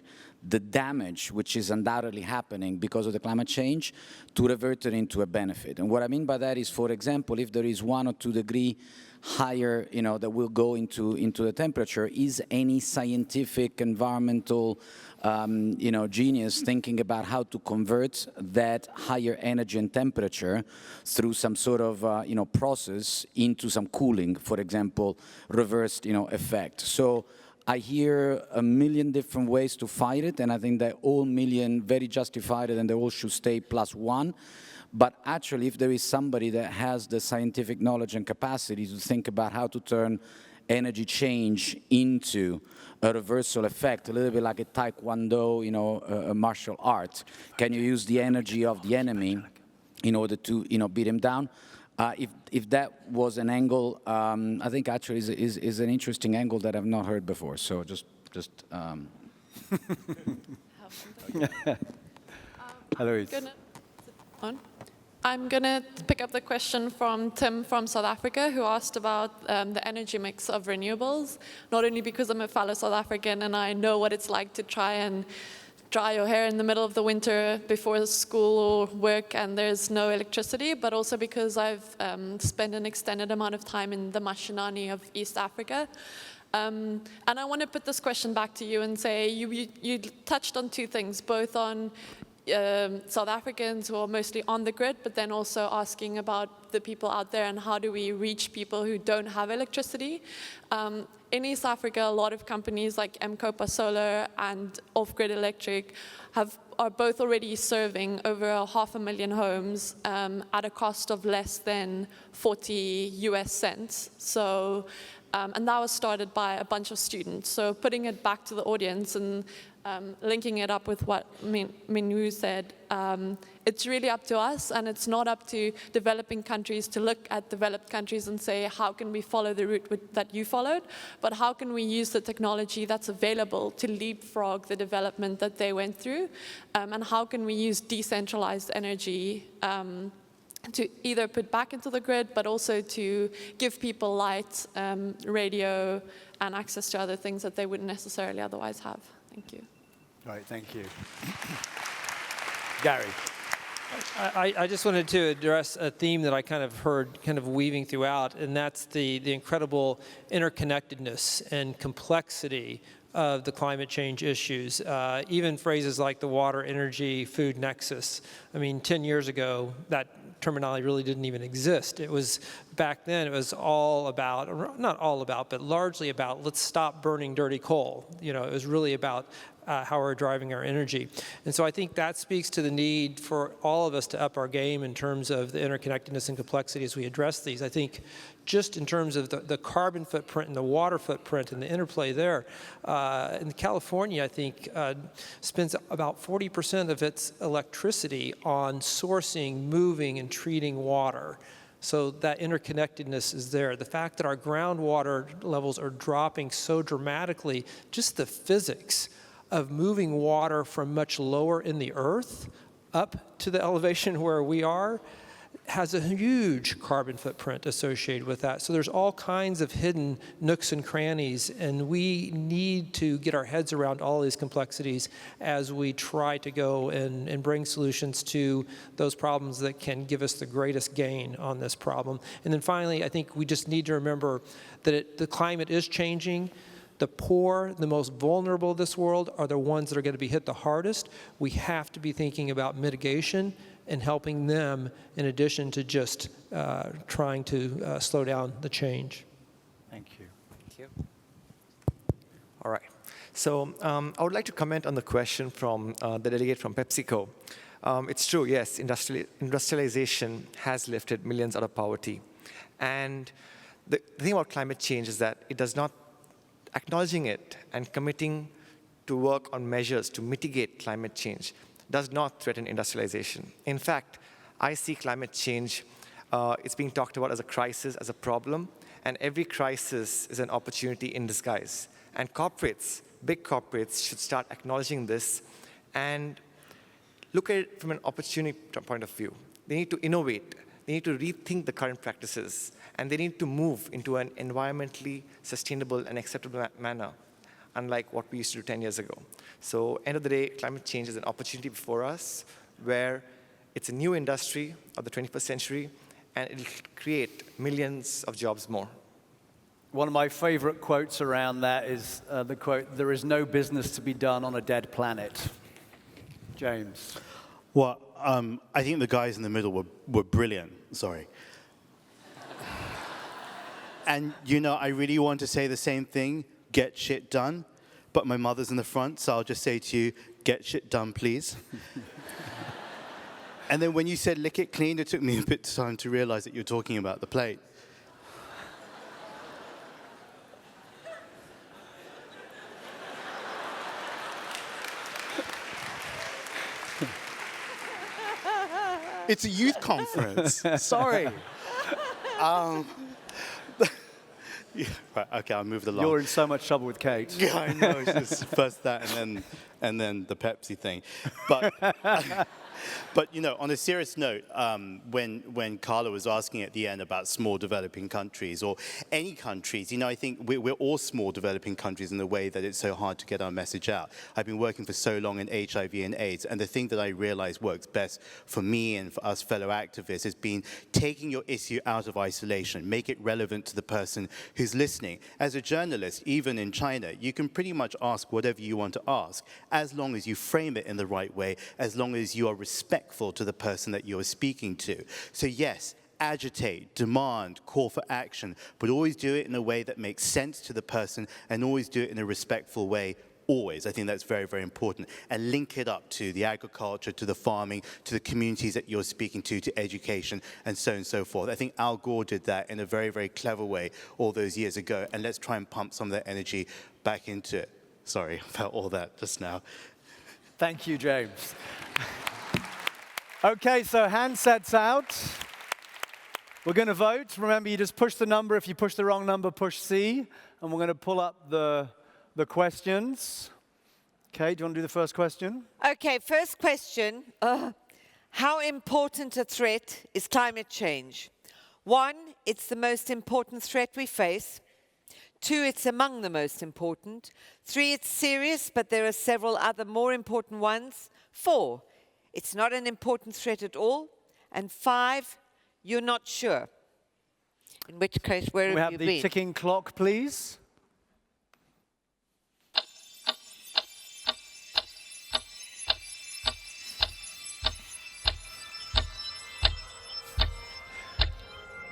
the damage which is undoubtedly happening because of the climate change to revert it into a benefit. And what I mean by that is, for example, if there is 1 or 2 degrees higher, that will go into the temperature, is any scientific, environmental, genius thinking about how to convert that higher energy and temperature through some sort of, process into some cooling, for example, reversed, effect. So I hear a million different ways to fight it, and I think that all million very justified, and they all should stay +1. But actually, if there is somebody that has the scientific knowledge and capacity to think about how to turn energy change into a reversal effect, a little bit like a taekwondo, a martial art, can you use the energy of the enemy in order to, beat him down? If that was an angle, I think actually is an interesting angle that I've not heard before. So just Eloise. I'm going to pick up the question from Tim from South Africa, who asked about the energy mix of renewables, not only because I'm a fellow South African and I know what it's like to try and dry your hair in the middle of the winter before school or work and there's no electricity, but also because I've spent an extended amount of time in the Mashinani of East Africa. And I want to put this question back to you and say, you touched on two things, both on South Africans who are mostly on the grid, but then also asking about the people out there and how do we reach people who don't have electricity. In East Africa, a lot of companies like Mcopa Solar and Off-Grid Electric are both already serving over 500,000 homes at a cost of less than 40 US cents. So, and that was started by a bunch of students. So putting it back to the audience and linking it up with what Minu said, it's really up to us, and it's not up to developing countries to look at developed countries and say, how can we follow the route that you followed, but how can we use the technology that's available to leapfrog the development that they went through, and how can we use decentralized energy to either put back into the grid, but also to give people light, radio, and access to other things that they wouldn't necessarily otherwise have. Thank you. Right, thank you. Gary. I just wanted to address a theme that I kind of heard kind of weaving throughout, and that's the incredible interconnectedness and complexity of the climate change issues. Even phrases like the water, energy, food nexus. I mean, 10 years ago, that terminology really didn't even exist. It was, back then, it was all about, not all about, but largely about, let's stop burning dirty coal. You know, it was really about how we're driving our energy. And so I think that speaks to the need for all of us to up our game in terms of the interconnectedness and complexity as we address these. I think just in terms of the carbon footprint and the water footprint and the interplay there, in California, I think, spends about 40% of its electricity on sourcing, moving, and treating water. So that interconnectedness is there. The fact that our groundwater levels are dropping so dramatically, just the physics of moving water from much lower in the earth up to the elevation where we are has a huge carbon footprint associated with that. So there's all kinds of hidden nooks and crannies, and we need to get our heads around all these complexities as we try to go and bring solutions to those problems that can give us the greatest gain on this problem. And then finally, I think we just need to remember that the climate is changing. The poor, the most vulnerable of this world are the ones that are going to be hit the hardest. We have to be thinking about mitigation and helping them in addition to just trying to slow down the change. Thank you. Thank you. All right. So I would like to comment on the question from the delegate from PepsiCo. It's true, yes, industrialization has lifted millions out of poverty. And the thing about climate change is that it does not acknowledging it and committing to work on measures to mitigate climate change does not threaten industrialization. In fact, I see climate change, it's being talked about as a crisis, as a problem, and every crisis is an opportunity in disguise. And corporates, big corporates, should start acknowledging this and look at it from an opportunity point of view. They need to innovate. They need to rethink the current practices, and they need to move into an environmentally sustainable and acceptable manner, unlike what we used to do 10 years ago. So, end of the day, climate change is an opportunity before us where it's a new industry of the 21st century, and it'll create millions of jobs more. One of my favorite quotes around that is the quote, "There is no business to be done on a dead planet." James. Well, I think the guys in the middle were brilliant. Sorry. And, you know, I really want to say the same thing, get shit done, but my mother's in the front, so I'll just say to you, get shit done, please. And then when you said lick it clean, it took me a bit of time to realize that you're talking about the plate. It's a youth conference. Sorry. Yeah, right, okay, I'll move along. You're in so much trouble with Kate. Yeah, I know. It's just first that and then the Pepsi thing. But But, you know, on a serious note, when Carla was asking at the end about small developing countries or any countries, you know, I think we're all small developing countries in the way that it's so hard to get our message out. I've been working for so long in HIV and AIDS, and the thing that I realize works best for me and for us fellow activists has been taking your issue out of isolation, make it relevant to the person who's listening. As a journalist, even in China, you can pretty much ask whatever you want to ask, as long as you frame it in the right way, as long as you are respectful to the person that you're speaking to. So yes, agitate, demand, call for action, but always do it in a way that makes sense to the person and always do it in a respectful way. Always. I think that's very, very important. And link it up to the agriculture, to the farming, to the communities that you're speaking to education, and so on and so forth. I think Al Gore did that in a very, very clever way all those years ago, and let's try and pump some of that energy back into it. Sorry about all that just now. Thank you, James. Okay, so handsets out. We're going to vote. Remember, you just push the number. If you push the wrong number, push C, and we're going to pull up the questions. Okay, do you want to do the first question? Okay, first question. How important a threat is climate change? 1, it's the most important threat we face. 2, it's among the most important. 3, it's serious, but there are several other more important ones. 4, it's not an important threat at all. And 5, you're not sure. In which case, where have you been? We have the ticking clock, please.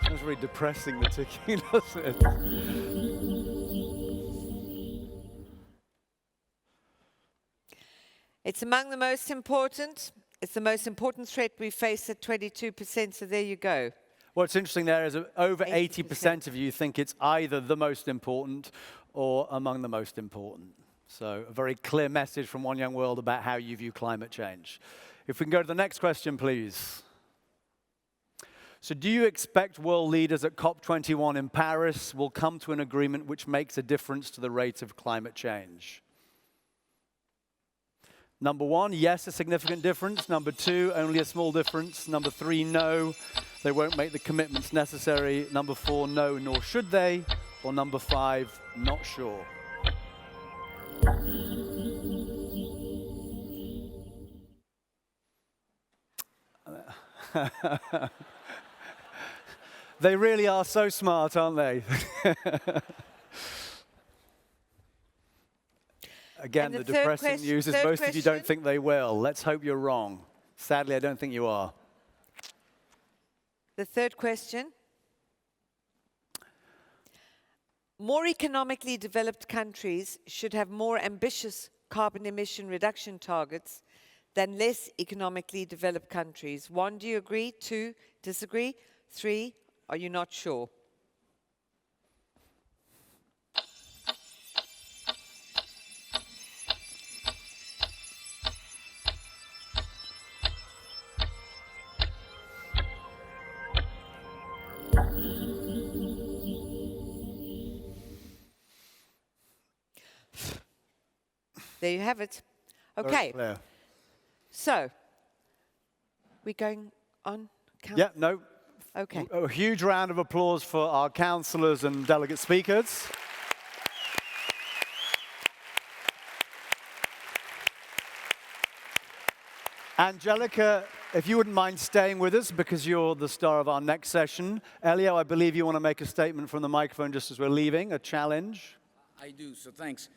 Sounds very depressing, the ticking, doesn't it? It's among the most important. It's the most important threat we face at 22%, so there you go. What's interesting there is that over 80% of you think it's either the most important or among the most important. So a very clear message from One Young World about how you view climate change. If we can go to the next question, please. So do you expect world leaders at COP21 in Paris will come to an agreement which makes a difference to the rate of climate change? Number 1, yes, a significant difference. Number 2, only a small difference. Number 3, no, they won't make the commitments necessary. Number 4, no, nor should they. Or number 5, not sure. They really are so smart, aren't they? Again, the depressing news is most of you don't think they will. Let's hope you're wrong. Sadly, I don't think you are. The third question. More economically developed countries should have more ambitious carbon emission reduction targets than less economically developed countries. 1, do you agree? 2, disagree? 3, are you not sure? There you have it. Okay. So, we're going on? Yeah, no. Okay. A huge round of applause for our councillors and delegate speakers. Angelica, if you wouldn't mind staying with us because you're the star of our next session. Elio, I believe you want to make a statement from the microphone just as we're leaving, a challenge. I do, so thanks.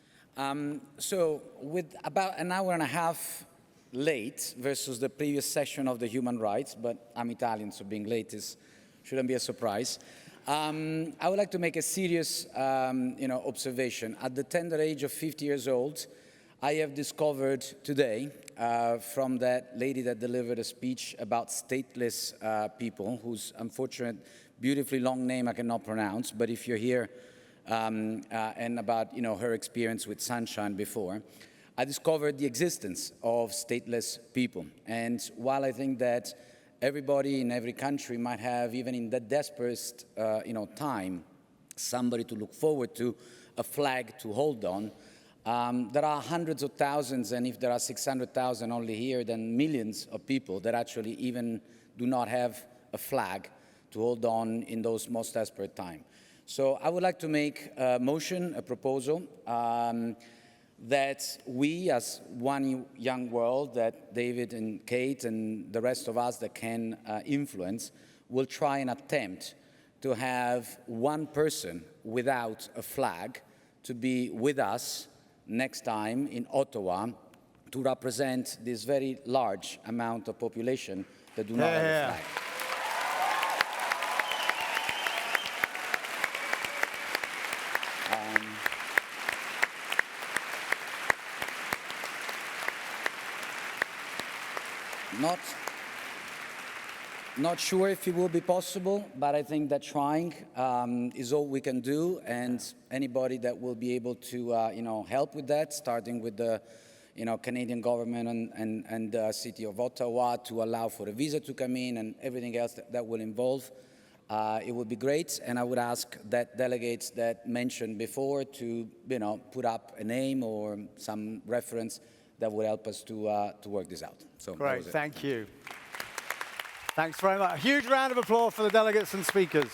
So with about an hour and a half late versus the previous session of the human rights, but I'm Italian, so being late shouldn't be a surprise. I would like to make a serious observation. At the tender age of 50 years old, I have discovered today from that lady that delivered a speech about stateless people, whose unfortunate, beautifully long name I cannot pronounce, but if you're here, and about her experience with sunshine before, I discovered the existence of stateless people. And while I think that everybody in every country might have, even in that desperate time, somebody to look forward to, a flag to hold on, There are hundreds of thousands, and if there are 600,000 only here, then millions of people that actually even do not have a flag to hold on in those most desperate times. So I would like to make a motion, a proposal, that we as one young world, that David and Kate and the rest of us that can influence, will try and attempt to have one person without a flag to be with us next time in Ottawa to represent this very large amount of population that do not have a flag. Not sure if it will be possible, but I think that trying is all we can do, and anybody that will be able to, help with that, starting with the, Canadian government and the city of Ottawa to allow for a visa to come in and everything else that will involve, it would be great. And I would ask that delegates that mentioned before to, put up a name or some reference that would help us to work this out. So great, thank you. Thanks very much. A huge round of applause for the delegates and speakers.